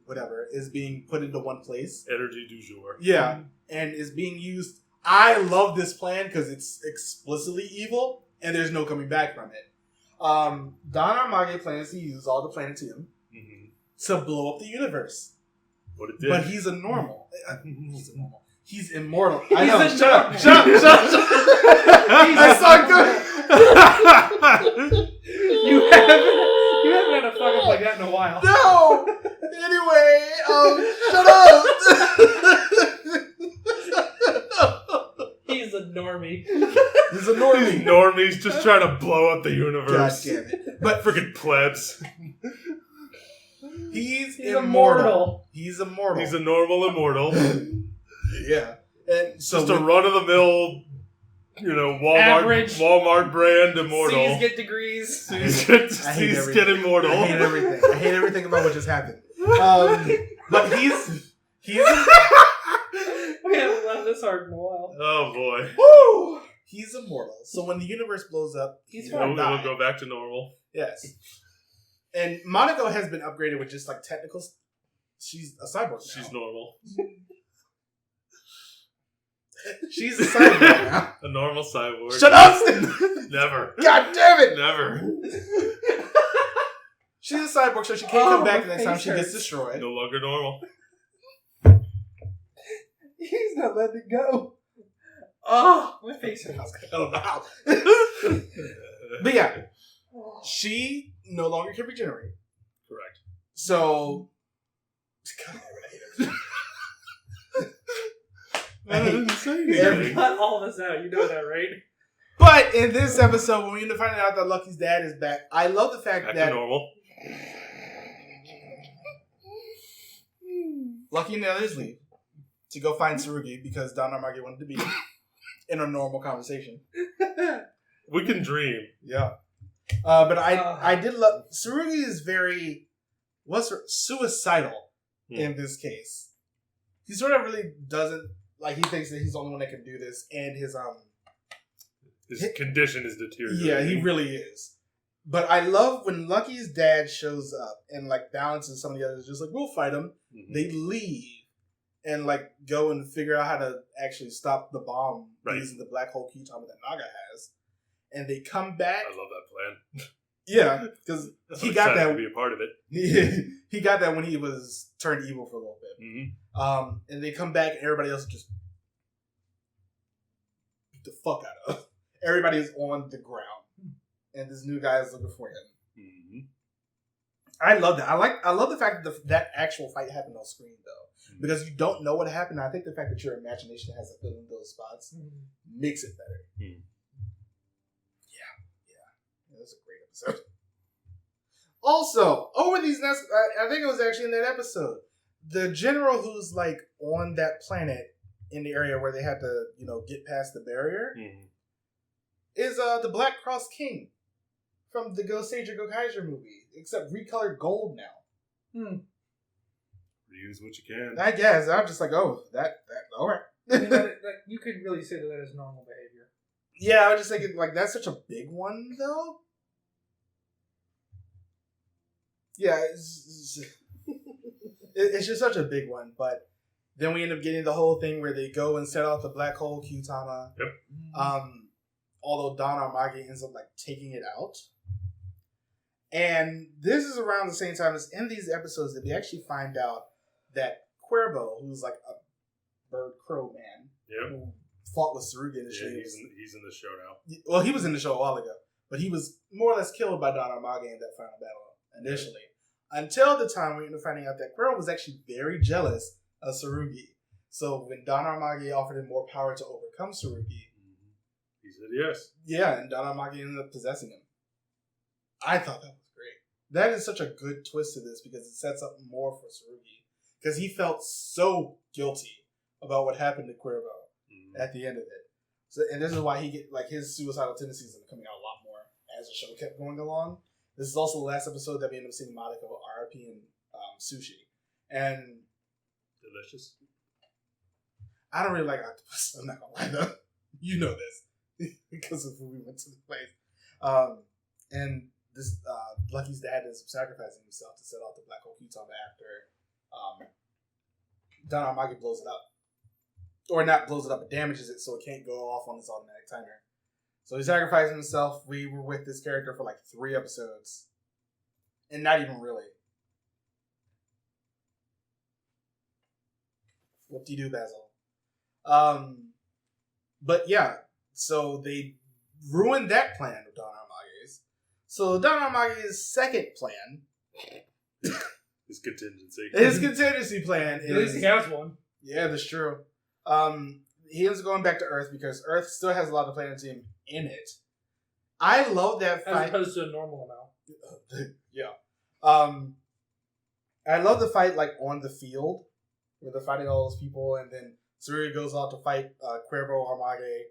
whatever, is being put into one place. Energy du jour. Yeah, and is being used. I love this plan because it's explicitly evil, and there's no coming back from it. Don Armage plans to use all the planetium to blow up the universe. What it did. But he's a normal. He's a normal. He's immortal. He's I know. Shut up. I saw good. You haven't had a fuck up like that in a while. No. Anyway, shut up. He's a normie. He's a normie. Normies just trying to blow up the universe. God damn it. But freaking plebs. He's immortal. He's immortal. He's a normal immortal. Yeah. And so just a run-of-the-mill, Walmart brand immortal. C's get degrees. C's get immortal. I hate everything. I hate everything about what just happened. But he's We haven't laughed this hard in a while. Oh boy. Woo! He's immortal. So when the universe blows up, it'll go back to normal. Yes. And Monaco has been upgraded with just like technicals. She's a cyborg now. She's normal. She's a cyborg now. A normal cyborg. Shut up! Never. God damn it! Never. She's a cyborg, so she can't come back the next time she gets destroyed. No longer normal. He's not letting it go. Oh, my face hurts. I don't know how. But yeah, she no longer can regenerate. Correct. So, God, I didn't say anything. Cut all this out. You know that, right? But in this episode, when we end up finding out that Lucky's dad is back, I love the fact Back that to normal. Lucky and the others leave to go find Tsurugi because Don Armage wanted to be in a normal conversation. We can dream. Yeah. But I did love... Tsurugi is very... suicidal in this case. He sort of really doesn't... Like, he thinks that he's the only one that can do this, and his condition is deteriorating. Yeah, he really is. But I love when Lucky's dad shows up and, like, Balance and some of the others just like, we'll fight him. Mm-hmm. They leave and, like, go and figure out how to actually stop the bomb using the black hole Q-Tama that Naga has. And they come back. I love that plan. Yeah, because he got that to be a part of it. He got that when he was turned evil for a little bit. Mm-hmm. And they come back and everybody else just beat the fuck out of. Everybody is on the ground, and this new guy is looking for him. Mm-hmm. I love that. I love the fact that that actual fight happened on screen though, because you don't know what happened. I think the fact that your imagination has to fill in those spots makes it better. Mm. Yeah, that's a great episode. Also, over these next, I think it was actually in that episode, the general who's like on that planet in the area where they had to, get past the barrier, is the Black Cross King from the Go Sager Go Kaiser movie, except recolored gold now. Reuse what you can. I guess I'm just like, oh, that all right. I mean, you could really say that is normal behavior. Yeah, I was just thinking, like, that's such a big one, though. Yeah, it's just such a big one, but then we end up getting the whole thing where they go and set off the black hole Kyutama. Yep. Although Don Armagi ends up, like, taking it out. And this is around the same time as in these episodes that we actually find out that Cuervo, who's like a bird crow man, who fought with Tsurugi initially. Yeah, he's in the show now. Well, he was in the show a while ago, but he was more or less killed by Don Armagi in that final battle initially. Until the time we ended up finding out that Cuervo was actually very jealous of Tsurugi. So when Don Armagi offered him more power to overcome Tsurugi, he said yes. Yeah, and Don Armagi ended up possessing him. I thought that was great. That is such a good twist to this because it sets up more for Tsurugi. Because he felt so guilty about what happened to Cuervo at the end of it. So, and this is why his suicidal tendencies are coming out a lot more as the show kept going along. This is also the last episode that we ended up seeing Madako, RP, and Sushi. And delicious. I don't really like octopus. I'm not gonna lie though. You know this because of who we went to the place. And this Lucky's dad ends up sacrificing himself to set off the black hole Kyutama after Don Armagi blows it up. Or not blows it up, but damages it so it can't go off on its automatic timer. So he sacrificed himself. We were with this character for like 3 episodes. And not even really. Whoop-de-doo, Basil. But yeah, so they ruined that plan with Don Armagi's. So Don Armagi's second plan... His contingency. His contingency plan is... At least he has one. Yeah, that's true. He ends up going back to Earth because Earth still has a lot of planetarium in it. I love that fight. As opposed to a normal amount. Yeah. I love the fight like on the field where they're fighting all those people, and then Tsurugi goes out to fight Cuervo Armage,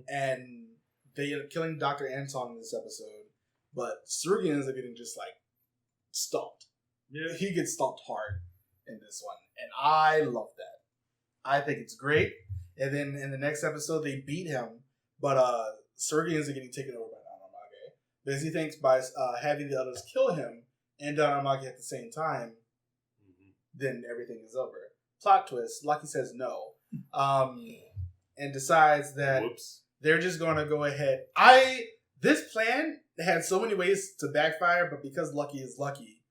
and they end up killing Dr. Anton in this episode. But Tsurugi ends up getting just like stomped. Yeah, he gets stomped hard in this one, and I love that. I think it's great. And then in the next episode, they beat him, but Tsurugi ends up getting taken over by Don Armage because he thinks by having the others kill him and Don Armage at the same time, then everything is over. Plot twist: Lucky says no, and decides that they're just going to go ahead. This plan had so many ways to backfire, but because Lucky is Lucky,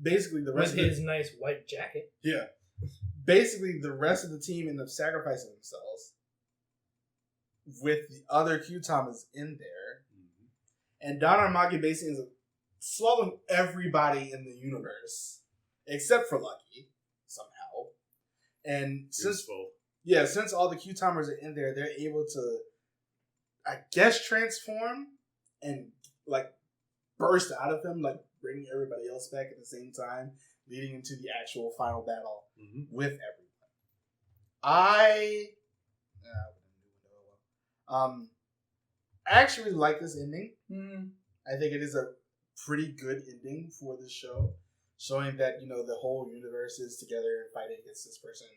basically the rest with his nice white jacket. Yeah. Basically, the rest of the team end up sacrificing themselves with the other Kyutamas in there. And Don Armagi basically ends up swallowing everybody in the universe except for Lucky, somehow. And since all the Kyutamers are in there, they're able to, I guess, transform and like burst out of him, like bringing everybody else back at the same time, leading into the actual final battle with everyone. I actually really like this ending. I think it is a pretty good ending for this show, showing that, you know, the whole universe is together and fighting against this person.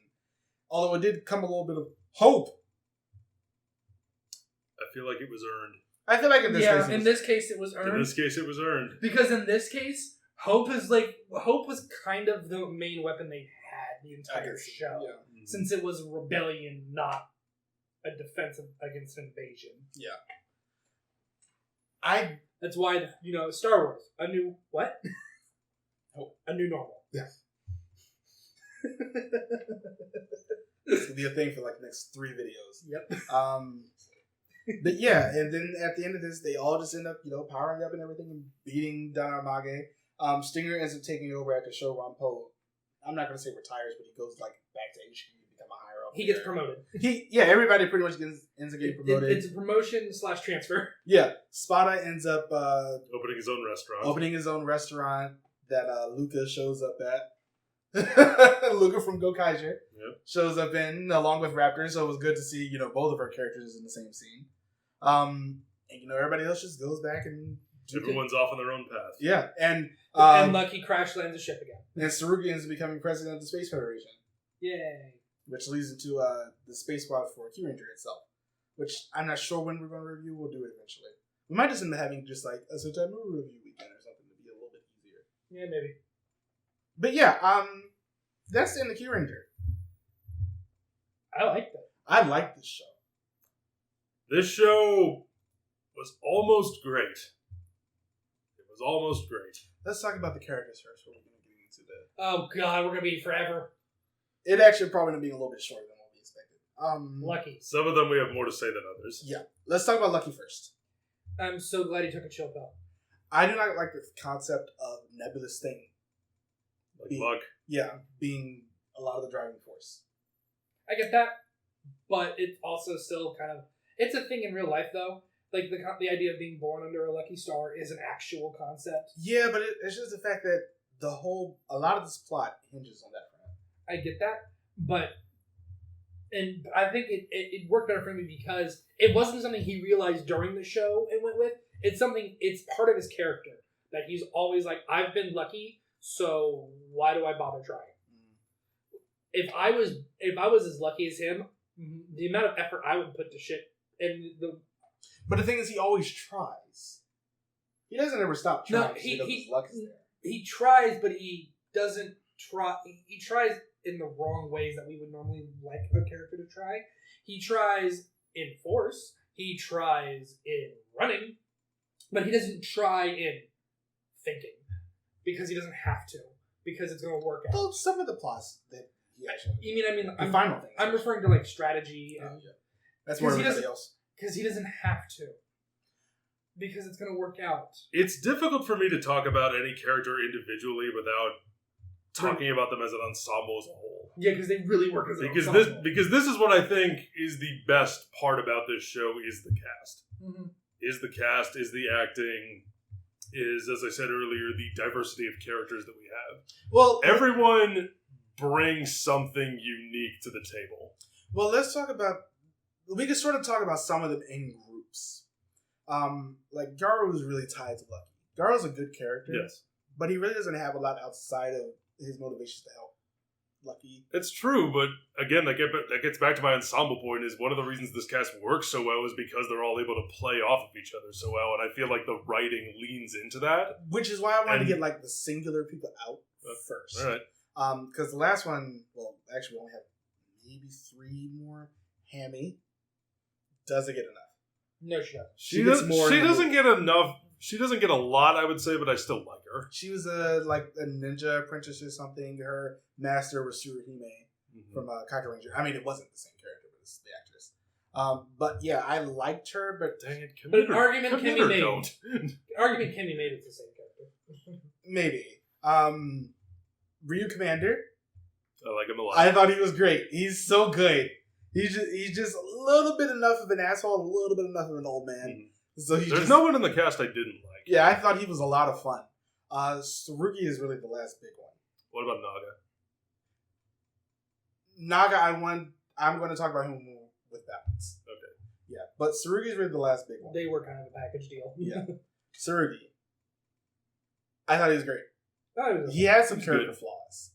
Although it did come a little bit of hope. I feel like it was earned. I feel like in this case it was earned. In this case it was earned. Because in this case, Hope was kind of the main weapon they had the entire show. Yeah. Since it was rebellion, not a defense against invasion. Yeah. That's why, Star Wars. A new what? Hope. A new normal. Yeah. This could be a thing for like the next 3 videos. Yep. But yeah, and then at the end of this, they all just end up, powering up and everything and beating Don Armage. Stinger ends up taking over after Shogun Po. I'm not going to say retires, but he goes like back to HQ to become a higher up. He gets promoted. Everybody pretty much ends up getting promoted. It's a promotion / transfer. Yeah. Spada ends up opening his own restaurant that Luca shows up at. Luca from Gokaiger shows up in along with Raptor, so it was good to see, both of our characters in the same scene. And everybody else just goes back and everyone's off on their own path. Yeah, and Lucky crash lands the ship again. And Tsurugi ends up becoming president of the Space Federation. Yay! which leads into the Space Squad for Kyuranger itself, which I'm not sure when we're going to review. We'll do it eventually. We might just end up having just like a Sentai movie review weekend or something to be a little bit easier. Yeah, maybe. But yeah, that's the end of Kyuranger. I like that. I like this show. This show was almost great. It was almost great. Let's talk about the characters first. We're going to get into that. Oh God, we're gonna be forever. It actually probably going to be a little bit shorter than what we expected. Lucky. Some of them we have more to say than others. Yeah. Let's talk about Lucky first. I'm so glad he took a chill pill. I do not like the concept of Nebulous thing. Like luck. Yeah, being a lot of the driving force. I get that, but it's also still kind of... It's a thing in real life, though. Like, the idea of being born under a lucky star is an actual concept. Yeah, but it's just the fact that a lot of this plot hinges on that front. I get that, but... And I think it worked better for me because it wasn't something he realized during the show and went with. It's part of his character. That he's always like, I've been lucky, so why do I bother trying? If I was as lucky as him, the amount of effort I would put to shit But the thing is, he always tries. He doesn't ever stop trying. No, his luck is there. he tries, but he doesn't try. He tries in the wrong ways that we would normally like a character to try. He tries in force. He tries in running, but he doesn't try in thinking because he doesn't have to because it's going to work out. Well, some of the plots that he actually. The final thing. I'm referring to like strategy and that's more everybody else. Because he doesn't have to. Because it's going to work out. It's difficult for me to talk about any character individually without talking about them as an ensemble as a whole. Yeah, because they really work as an ensemble. Because this is what I think is the best part about this show is the cast. Mm-hmm. Is the cast, is the acting, is, as I said earlier, the diversity of characters that we have. Well, everyone brings something unique to the table. Well, let's talk about... We can sort of talk about some of them in groups. Like, Garo is really tied to Lucky. Garo's a good character. Yes. But he really doesn't have a lot outside of his motivations to help Lucky. It's true, but again, that gets back to my ensemble point, is one of the reasons this cast works so well is because they're all able to play off of each other so well, and I feel like the writing leans into that. Which is why I wanted to get, like, the singular people out first. All right. Because the last one, well, actually we only have maybe 3 more. Hammy doesn't get enough. No, she doesn't. She doesn't get enough. She doesn't get a lot, I would say, but I still like her. She was a ninja apprentice or something. Her master was Tsuruhime from Kyuranger. I mean, it wasn't the same character, but it's the actress. But yeah, I liked her, but dang it, an argument can be made. Argument can be made it's the same character. Maybe. Ryu Commander. I like him a lot. I thought he was great. He's so good. He's just a little bit enough of an asshole, and a little bit enough of an old man. Mm-hmm. So there's no one in the cast I didn't like. Yeah, I thought he was a lot of fun. Tsurugi is really the last big one. What about Naga? Naga, I'm going to talk about him more with balance. Okay. Yeah, but Tsurugi is really the last big one. They were kind of a package deal. Yeah. Tsurugi. I thought he was great. He good. had some character flaws.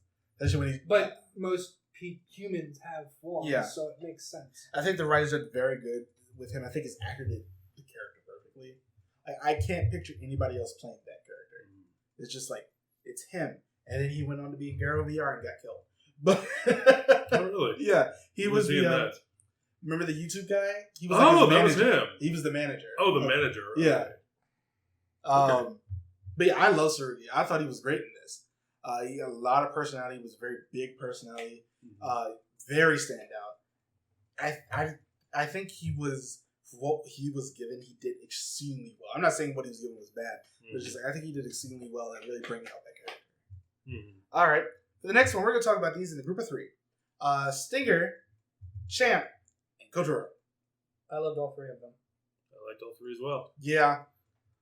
But most humans have flaws, yeah. So it makes sense. I think the writers did very good with him. I think his actor did the character perfectly. I can't picture anybody else playing that character. It's just like, it's him. And then he went on to be in Garo VR and got killed. But oh, really? Yeah. He was the... that. Remember the YouTube guy? He was that was him. He was the manager. Oh, the manager. Okay. Yeah. Okay. But yeah, I love Tsurugi. I thought he was great in this. He had a lot of personality. He was a very big personality. Very standout. I think he was... What he was given, he did exceedingly well. I'm not saying what he was given was bad, but it's just I think he did exceedingly well at really bringing out that character. All right. For the next one, we're going to talk about these in a group of 3. Stinger, Champ, and Kotaro. I loved all 3 of them. I liked all 3 as well. Yeah.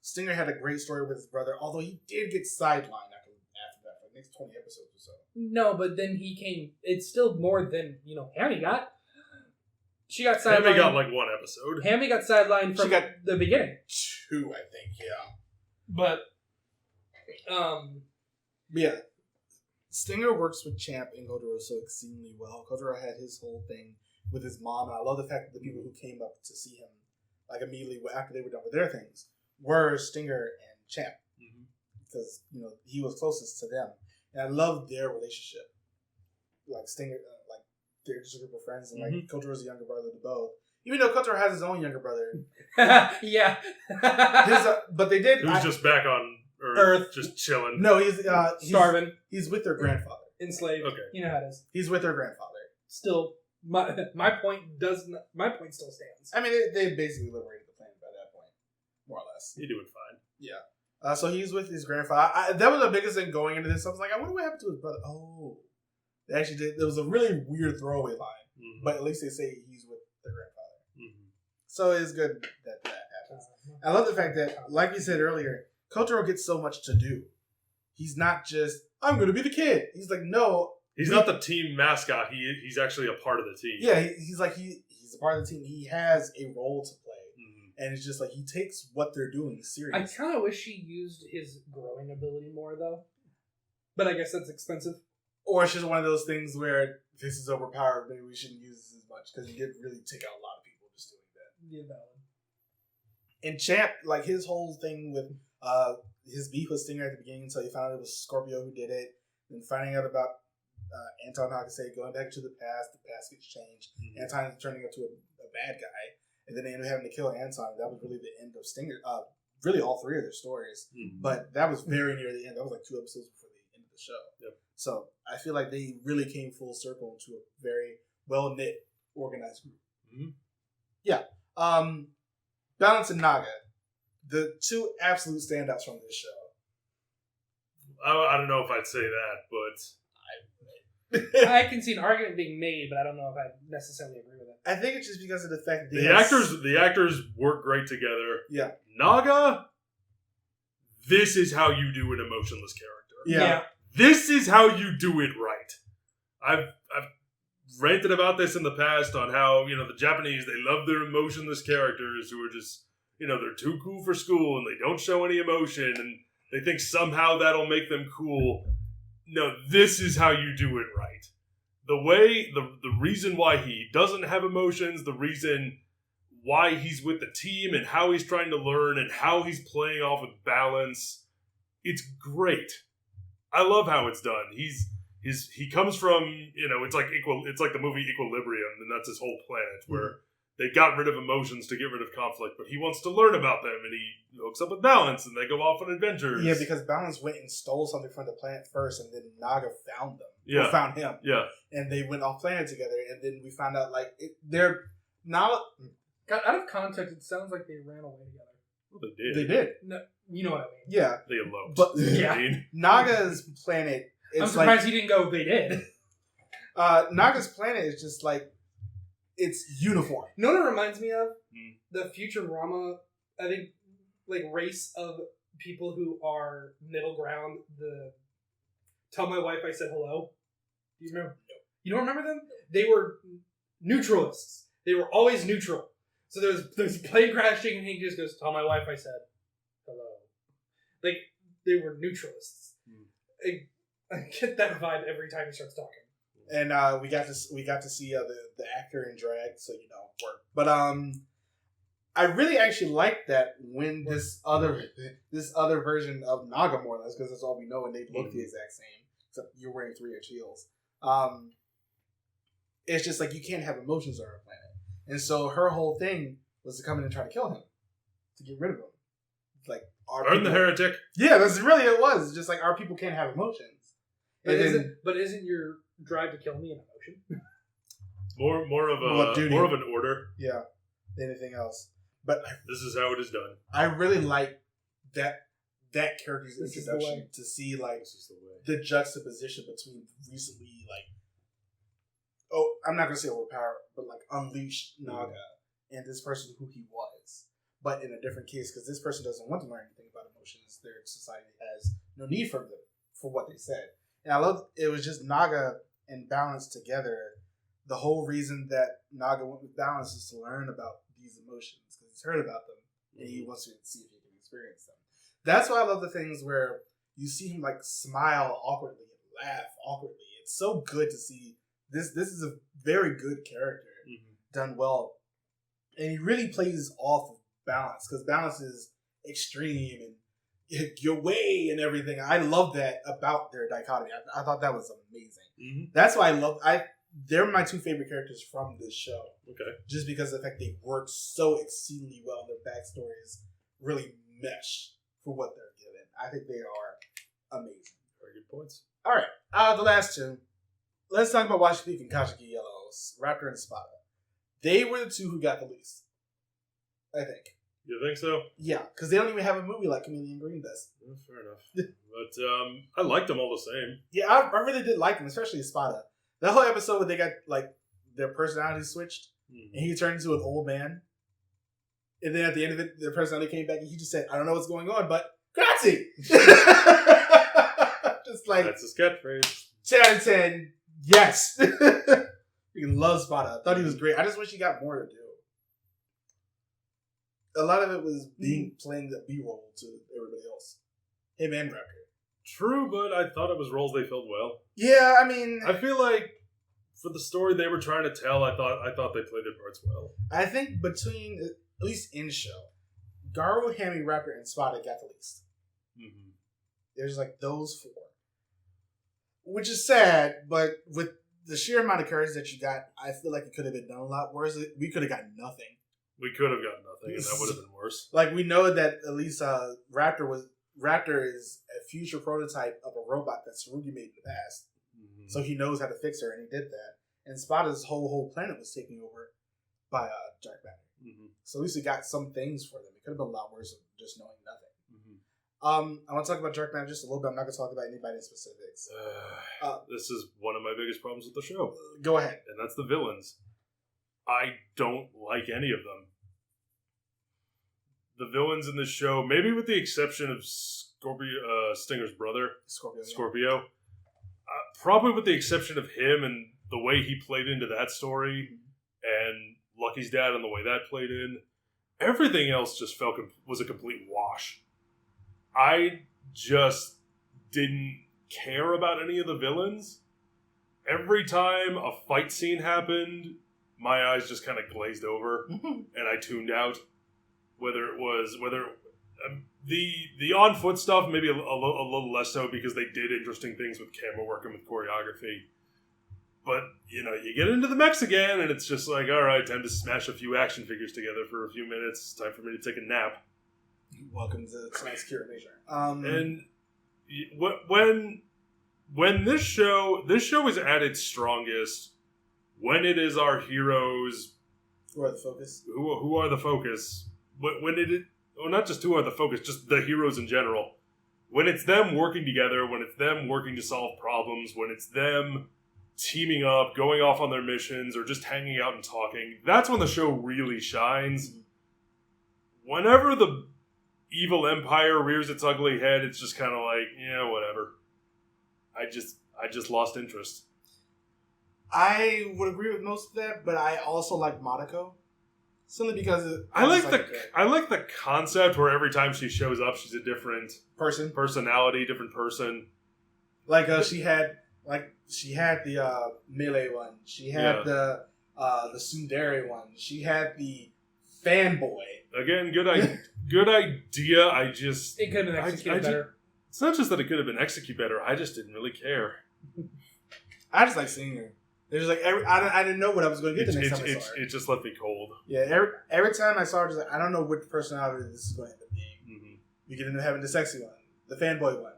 Stinger had a great story with his brother, although he did get sidelined after that for the next 20 episodes or so. No, but then he came... It's still more than, Hammy got. She got sidelined. Hammy got like 1 episode. Hammy got sidelined from the beginning. 2, I think, yeah. But, yeah. Stinger works with Champ and Kotaro so exceedingly well. Kotaro had his whole thing with his mom, and I love the fact that the people who came up to see him, like immediately after they were done with their things, were Stinger and Champ, because he was closest to them, and I love their relationship. Like Stinger, like they're just a group of friends, and like Kotaro's a younger brother to both. Even though Kotaro has his own younger brother, yeah, but they did. Who's just back on Earth, just chilling. No, he's starving. He's with their grandfather, enslaved. Okay, you know how it is. He's with their grandfather. Still, my point still stands. I mean, they basically liberated the planet by that point, more or less. You're doing fine. Yeah. So he's with his grandfather. That was the biggest thing going into this. I was like, I wonder what happened to his brother. Oh, they actually did. There was a really weird throwaway line, but at least they say he's with their grandfather. So it's good that happens. I love the fact that, like you said earlier, Kotaro gets so much to do. He's not just, I'm going to be the kid. He's like, no. He's not the team mascot. He's actually a part of the team. Yeah, he's like, he's a part of the team. He has a role to play. And it's just like, he takes what they're doing serious. I kind of wish he used his growing ability more, though. But I guess that's expensive. Or it's just one of those things where this is overpowered. Maybe we shouldn't use this as much, because he did really take out a lot of people just doing that. Yeah, valid. And Champ, like his whole thing with his beef with Stinger at the beginning, until he found out it was Scorpio who did it, and finding out about Anton Hakase going back to the past gets changed. Anton is turning into a bad guy, and then they end up having to kill Anton. That was really the end of Stinger. Really, all three of their stories, but that was very near the end. That was like 2 episodes before the end of the show. Yep. So I feel like they really came full circle into a very well knit, organized group. Yeah. Balance and Naga, the two absolute standouts from this show. I don't know if I'd say that, but I can see an argument being made, but I don't know if I necessarily agree with it. I think it's just because of the fact that the actors work great together. Yeah. Naga, this is how you do an emotionless character. Yeah. This is how you do it right. I've ranted about this in the past on how, the Japanese, they love their emotionless characters who are just, they're too cool for school and they don't show any emotion and they think somehow that'll make them cool. No, this is how you do it right. The reason why he doesn't have emotions, the reason why he's with the team and how he's trying to learn and how he's playing off with balance, it's great. I love how it's done. He comes from, it's like the movie Equilibrium, and that's his whole planet where they got rid of emotions to get rid of conflict, but he wants to learn about them, and he hooks up with Balance, and they go off on adventures. Yeah, because Balance went and stole something from the planet first, and then Naga found them. Yeah. Or found him. Yeah. And they went off planet together, and then we found out, they're not... Out of context, it sounds like they ran away together. Well, they did. They did. No, you know what I mean. Yeah. They eloped. But yeah. Naga's planet... I'm surprised he didn't go, they did. Naga's planet is just it's uniform. You know what it reminds me of? The Futurama, I think, race of people who are middle ground. The Tell My Wife I Said Hello. Do you remember? No. You don't remember them? They were neutralists. They were always neutral. So there's a plane crashing and he just goes, Tell my wife I said hello. They were neutralists. I get that vibe every time he starts talking. And we got to see the actor in drag, so work. But I really actually like that when this other version of Naga, more or less, because that's all we know, and they look the exact same, except you're wearing 3-inch heels. It's just you can't have emotions on our planet, and so her whole thing was to come in and try to kill him, to get rid of him. Burn the heretic. Yeah, that's really it was. It's just our people can't have emotions. But isn't your drive to kill me an emotion? More of an order. Yeah, than anything else. But this is how it is done. I really like that character's introduction to see the juxtaposition between recently I'm not gonna say overpowered, but unleashed Naga and this person who he was, but in a different case because this person doesn't want to learn anything about emotions. Their society has no need for them for what they said. And I love it was just Naga and Balance together. The whole reason that Naga went with Balance is to learn about these emotions because he's heard about them and he wants to see if he can experience them. That's why I love the things where you see him smile awkwardly and laugh awkwardly. It's so good to see this. This is a very good character done well, and he really plays off of balance because balance is extreme and your way and everything. I love that about their dichotomy. I thought that was amazing. That's why they're my two favorite characters from this show. Okay, just because of the fact they work so exceedingly well, and their backstories really mesh for what they're given. I think they are amazing. Very good points. All right, the last two. Let's talk about Washi Beef and Kashiki Yellows, Raptor and Spada. They were the two who got the least, I think. You think so? Yeah, because they don't even have a movie like Chameleon Green does. Fair enough. But I liked them all the same. Yeah, I really did like them, especially Spada. That whole episode where they got, like, their personalities switched, and he turned into an old man. And then at the end of it, their personality came back, and he just said, I don't know what's going on, but grazie! Just like... That's a catchphrase. 10 out of 10, yes! He loves Spada. I thought he was great. I just wish he got more to do. A lot of it was playing the B-roll to everybody else. Him and Raptor. True, but I thought it was roles they filled well. Yeah, I mean... I feel like for the story they were trying to tell, I thought they played their parts well. I think between, at least in show, Garu, Hammy, Raptor, and Spada got the least. There's like those four. Which is sad, but with the sheer amount of characters that you got, I feel like it could have been done a lot worse. We could have got nothing. We could have gotten nothing, and that would have been worse. Like, we know that at least Raptor is a future prototype of a robot that Tsurugi made in the past. So he knows how to fix her, and he did that. And Spada's whole planet was taken over by Dark Matter. So at least we got some things for them. It could have been a lot worse than just knowing nothing. I want to talk about Dark Matter just a little bit. I'm not going to talk about anybody in specifics. This is one of my biggest problems with the show. Go ahead. And that's the villains. I don't like any of them. The villains in this show, maybe with the exception of Stinger's brother, Scorpio. Probably with the exception of him and the way he played into that story, and Lucky's dad and the way that played in, everything else just was a complete wash. I just didn't care about any of the villains. Every time a fight scene happened, my eyes just kind of glazed over, and I tuned out. Whether the on foot stuff, maybe a little less so because they did interesting things with camera work and with choreography. But you get into the Mechs again, and it's just like, all right, time to smash a few action figures together for a few minutes. Time for me to take a nap. Welcome to tonight's Kira Major. And when this show is at its strongest, when it is our heroes who are the focus, who are the focus. Not just who are the focus, just the heroes in general. When it's them working together, when it's them working to solve problems, when it's them teaming up, going off on their missions, or just hanging out and talking, that's when the show really shines. Whenever the evil empire rears its ugly head, it's just kind of like, yeah, whatever. I just lost interest. I would agree with most of that, but I also like Madako. Simply because I like the concept where every time she shows up, she's a different personality, different person. Like she had the melee one. She had the tsundere one. She had the fanboy. Again, good idea. It could have been executed better. It's not just that it could have been executed better. I just didn't really care. I just like seeing her. There's like I didn't know what I was going to get the next time I saw her. It just left me cold. Yeah, every time I saw her, just like, I don't know which personality this is going to end up being. You can end up having the sexy one, the fanboy one,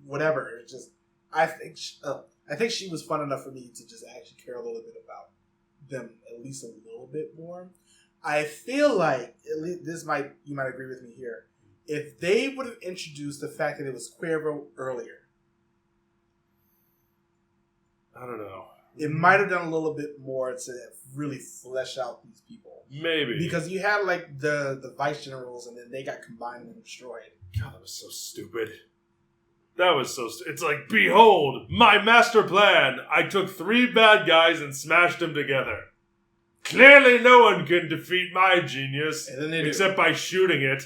whatever. It's just I think she was fun enough for me to just actually care a little bit about them at least a little bit more. I feel like at least you might agree with me here. If they would have introduced the fact that it was Cuervo earlier, I don't know. It might have done a little bit more to really flesh out these people. Maybe. Because you had like the vice generals and then they got combined and destroyed. God, that was so stupid. It's like, behold, my master plan. I took 3 bad guys and smashed them together. Clearly no one can defeat my genius. And then except by shooting it.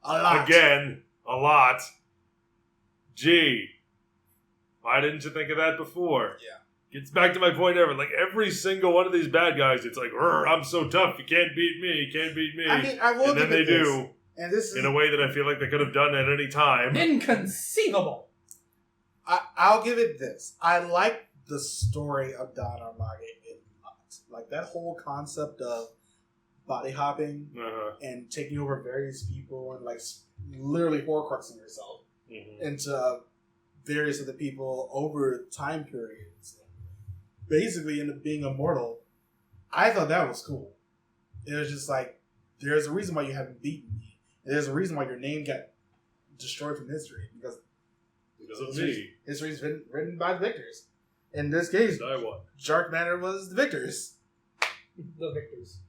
A lot. Again. A lot. Gee. Why didn't you think of that before? Yeah. Gets back to my point ever. Like, every single one of these bad guys, it's like, I'm so tough. You can't beat me. You can't beat me. I mean, I will and then they do. And this is in a way that I feel like they could have done at any time. Inconceivable. I'll give it this. I like the story of Don Armage a lot. Like, that whole concept of body hopping and taking over various people and, like, literally horcruxing yourself into various other people over time periods. Basically, end up being immortal. I thought that was cool. It was just like, there's a reason why you haven't beaten me. There's a reason why your name got destroyed from history. Because of me. History's been written by the victors. In this case, Dark Matter was the victors. The victors.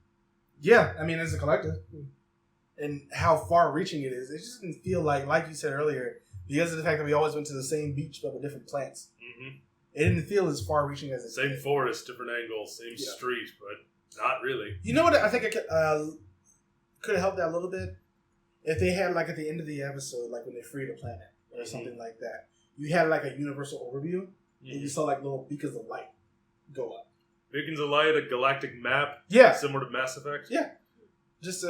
Yeah, I mean, as a collective. And how far-reaching it is. It just didn't feel like you said earlier, because of the fact that we always went to the same beach but with different plants. It didn't feel as far-reaching as it Same did. forest, different angles, same street, but not really. You know what I think could have helped that a little bit? If they had, like, at the end of the episode, like when they freed a planet or something like that, you had, like, a universal overview, and you saw, like, little beacons of light go up. Beacons of light, a galactic map, similar to Mass Effect. Yeah. Just,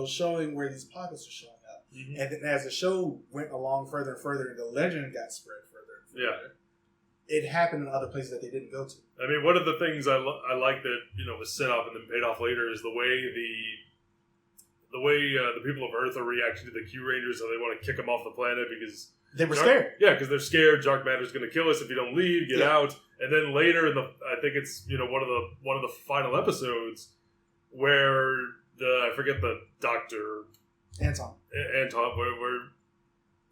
showing where these pockets are showing up. And then as the show went along further and further, and the legend got spread further and further, it happened in other places that they didn't go to. I mean, one of the things I like that, was set up and then paid off later is the way the people of Earth are reacting to the Kyurangers, so they want to kick them off the planet because they were scared. Yeah, because they're scared. Dark Matter's going to kill us if you don't leave. Get out. And then later, I think it's one of the final episodes where I forget the doctor Anton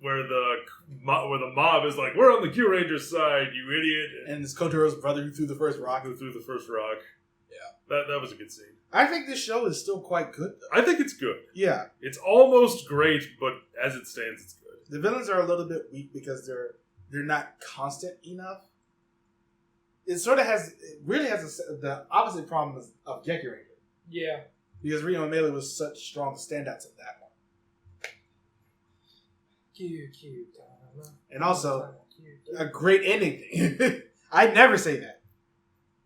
where the mob is like, we're on the Kyurangers side, you idiot. And it's Kotaro's brother who threw the first rock. Yeah. That was a good scene. I think this show is still quite good, though. I think it's good. Yeah. It's almost great, but as it stands, it's good. The villains are a little bit weak because they're not constant enough. It really has the opposite problem of Kyuranger. Yeah. Because Ryo Melee was such strong standouts in that one. Cute. And also, a great ending thing. I'd never say that.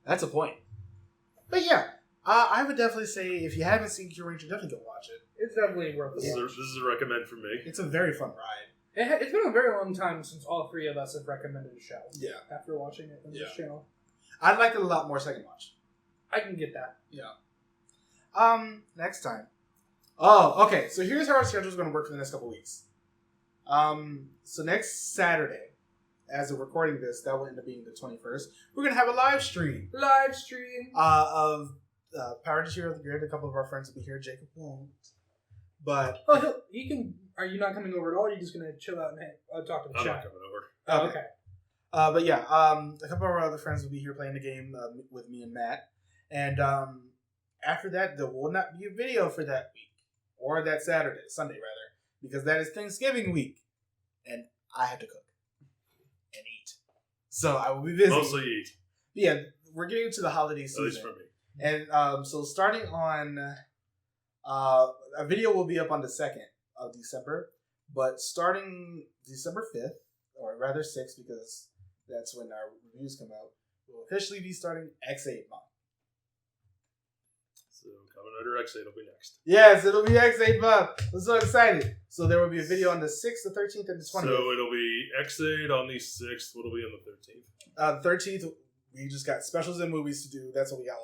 That's a point. But yeah, I would definitely say if you haven't seen Kyuranger, definitely go watch it. It's definitely worth it. This is a recommend for me. It's a very fun ride. It's been a very long time since all three of us have recommended a show. Yeah. After watching it on this channel. I liked it a lot more second watch. I can get that. Yeah. Next time. Oh, okay. So here's how our schedule is going to work for the next couple weeks. So next Saturday, as of recording this, that will end up being the 21st. We're going to have a live stream. Of Power to Hero of the Grid. A couple of our friends will be here. Jacob won't. But he can. Are you not coming over at all? Or are you just going to chill out and talk to the chat? I'm not coming over. Oh, okay. But yeah, a couple of our other friends will be here playing the game with me and Matt. And after that, there will not be a video for that week. Or that Sunday rather. Because that is Thanksgiving week. And I have to cook. And eat. So I will be busy. Mostly eat. Yeah, we're getting into the holiday season. At least for me. And so starting on... a video will be up on the 2nd of December. But starting December 5th, or rather 6th, because that's when our reviews come out, we'll officially be starting X8 month. So coming under X8 will be next. Yes, it'll be X8 month. I'm so excited. So there will be a video on the 6th, the 13th, and the 20th. So it'll be X8 on the 6th. What'll be on the 13th? The 13th, we just got specials and movies to do. That's what we got.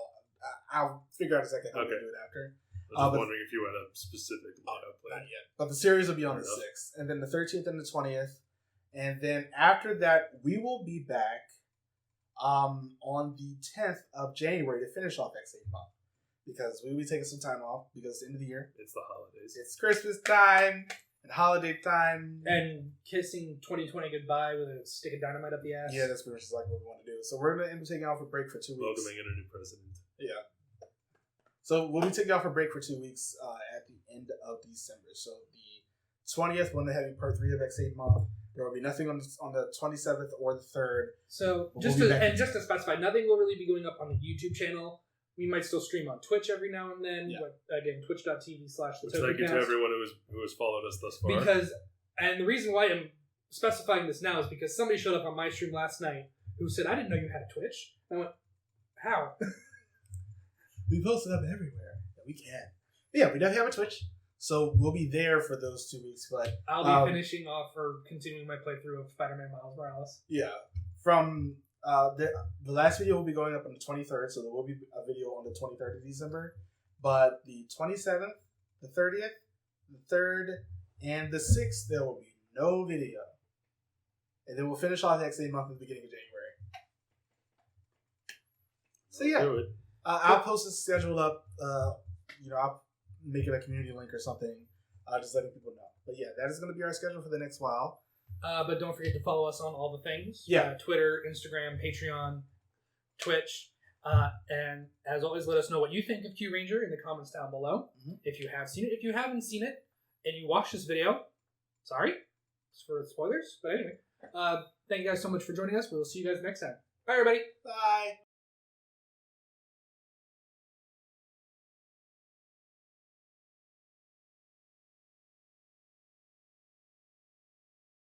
I'll figure out a second how we do it after. I was wondering if you had a specific layout plan. Not yet. But the series will be on the 6th. And then the 13th and the 20th. And then after that, we will be back on the 10th of January to finish off X8 month. Because we will be taking some time off because it's the end of the year. It's the holidays. It's Christmas time and holiday time. And kissing 2020 goodbye with a stick of dynamite up the ass. Yeah, that's pretty much like what we want to do. So we're going to end up taking off a break for 2 weeks. Welcoming in a new president. Yeah. So we'll be taking off a break for 2 weeks at the end of December. So the 20th, when they're having part 3 of X8 month, there will be nothing on the 27th or the 3rd. So just to specify, nothing will really be going up on the YouTube channel. We might still stream on Twitch every now and then. Yeah. But again, twitch.tv/Tokucast. Thank you to everyone who has followed us thus far. And the reason why I'm specifying this now is because somebody showed up on my stream last night who said, I didn't know you had a Twitch. And I went, how? We post it up everywhere. Yeah, we can. But yeah, we definitely have a Twitch. So we'll be there for those 2 weeks. But I'll be finishing off or continuing my playthrough of Spider-Man Miles Morales. Yeah. From the last video will be going up on the 23rd, so there will be a video on the 23rd of December. But the 27th, the 30th, the 3rd, and the 6th, there will be no video. And then we'll finish off the same month at the beginning of January. So yeah, I'll post this schedule up. I'll make it a community link or something, just letting people know. But yeah, that is going to be our schedule for the next while. But don't forget to follow us on all the things. Yeah. Twitter, Instagram, Patreon, Twitch. And as always, let us know what you think of Kyuranger in the comments down below. Mm-hmm. If you have seen it. If you haven't seen it and you watched this video, sorry. It's for spoilers. But anyway, thank you guys so much for joining us. We'll see you guys next time. Bye, everybody. Bye.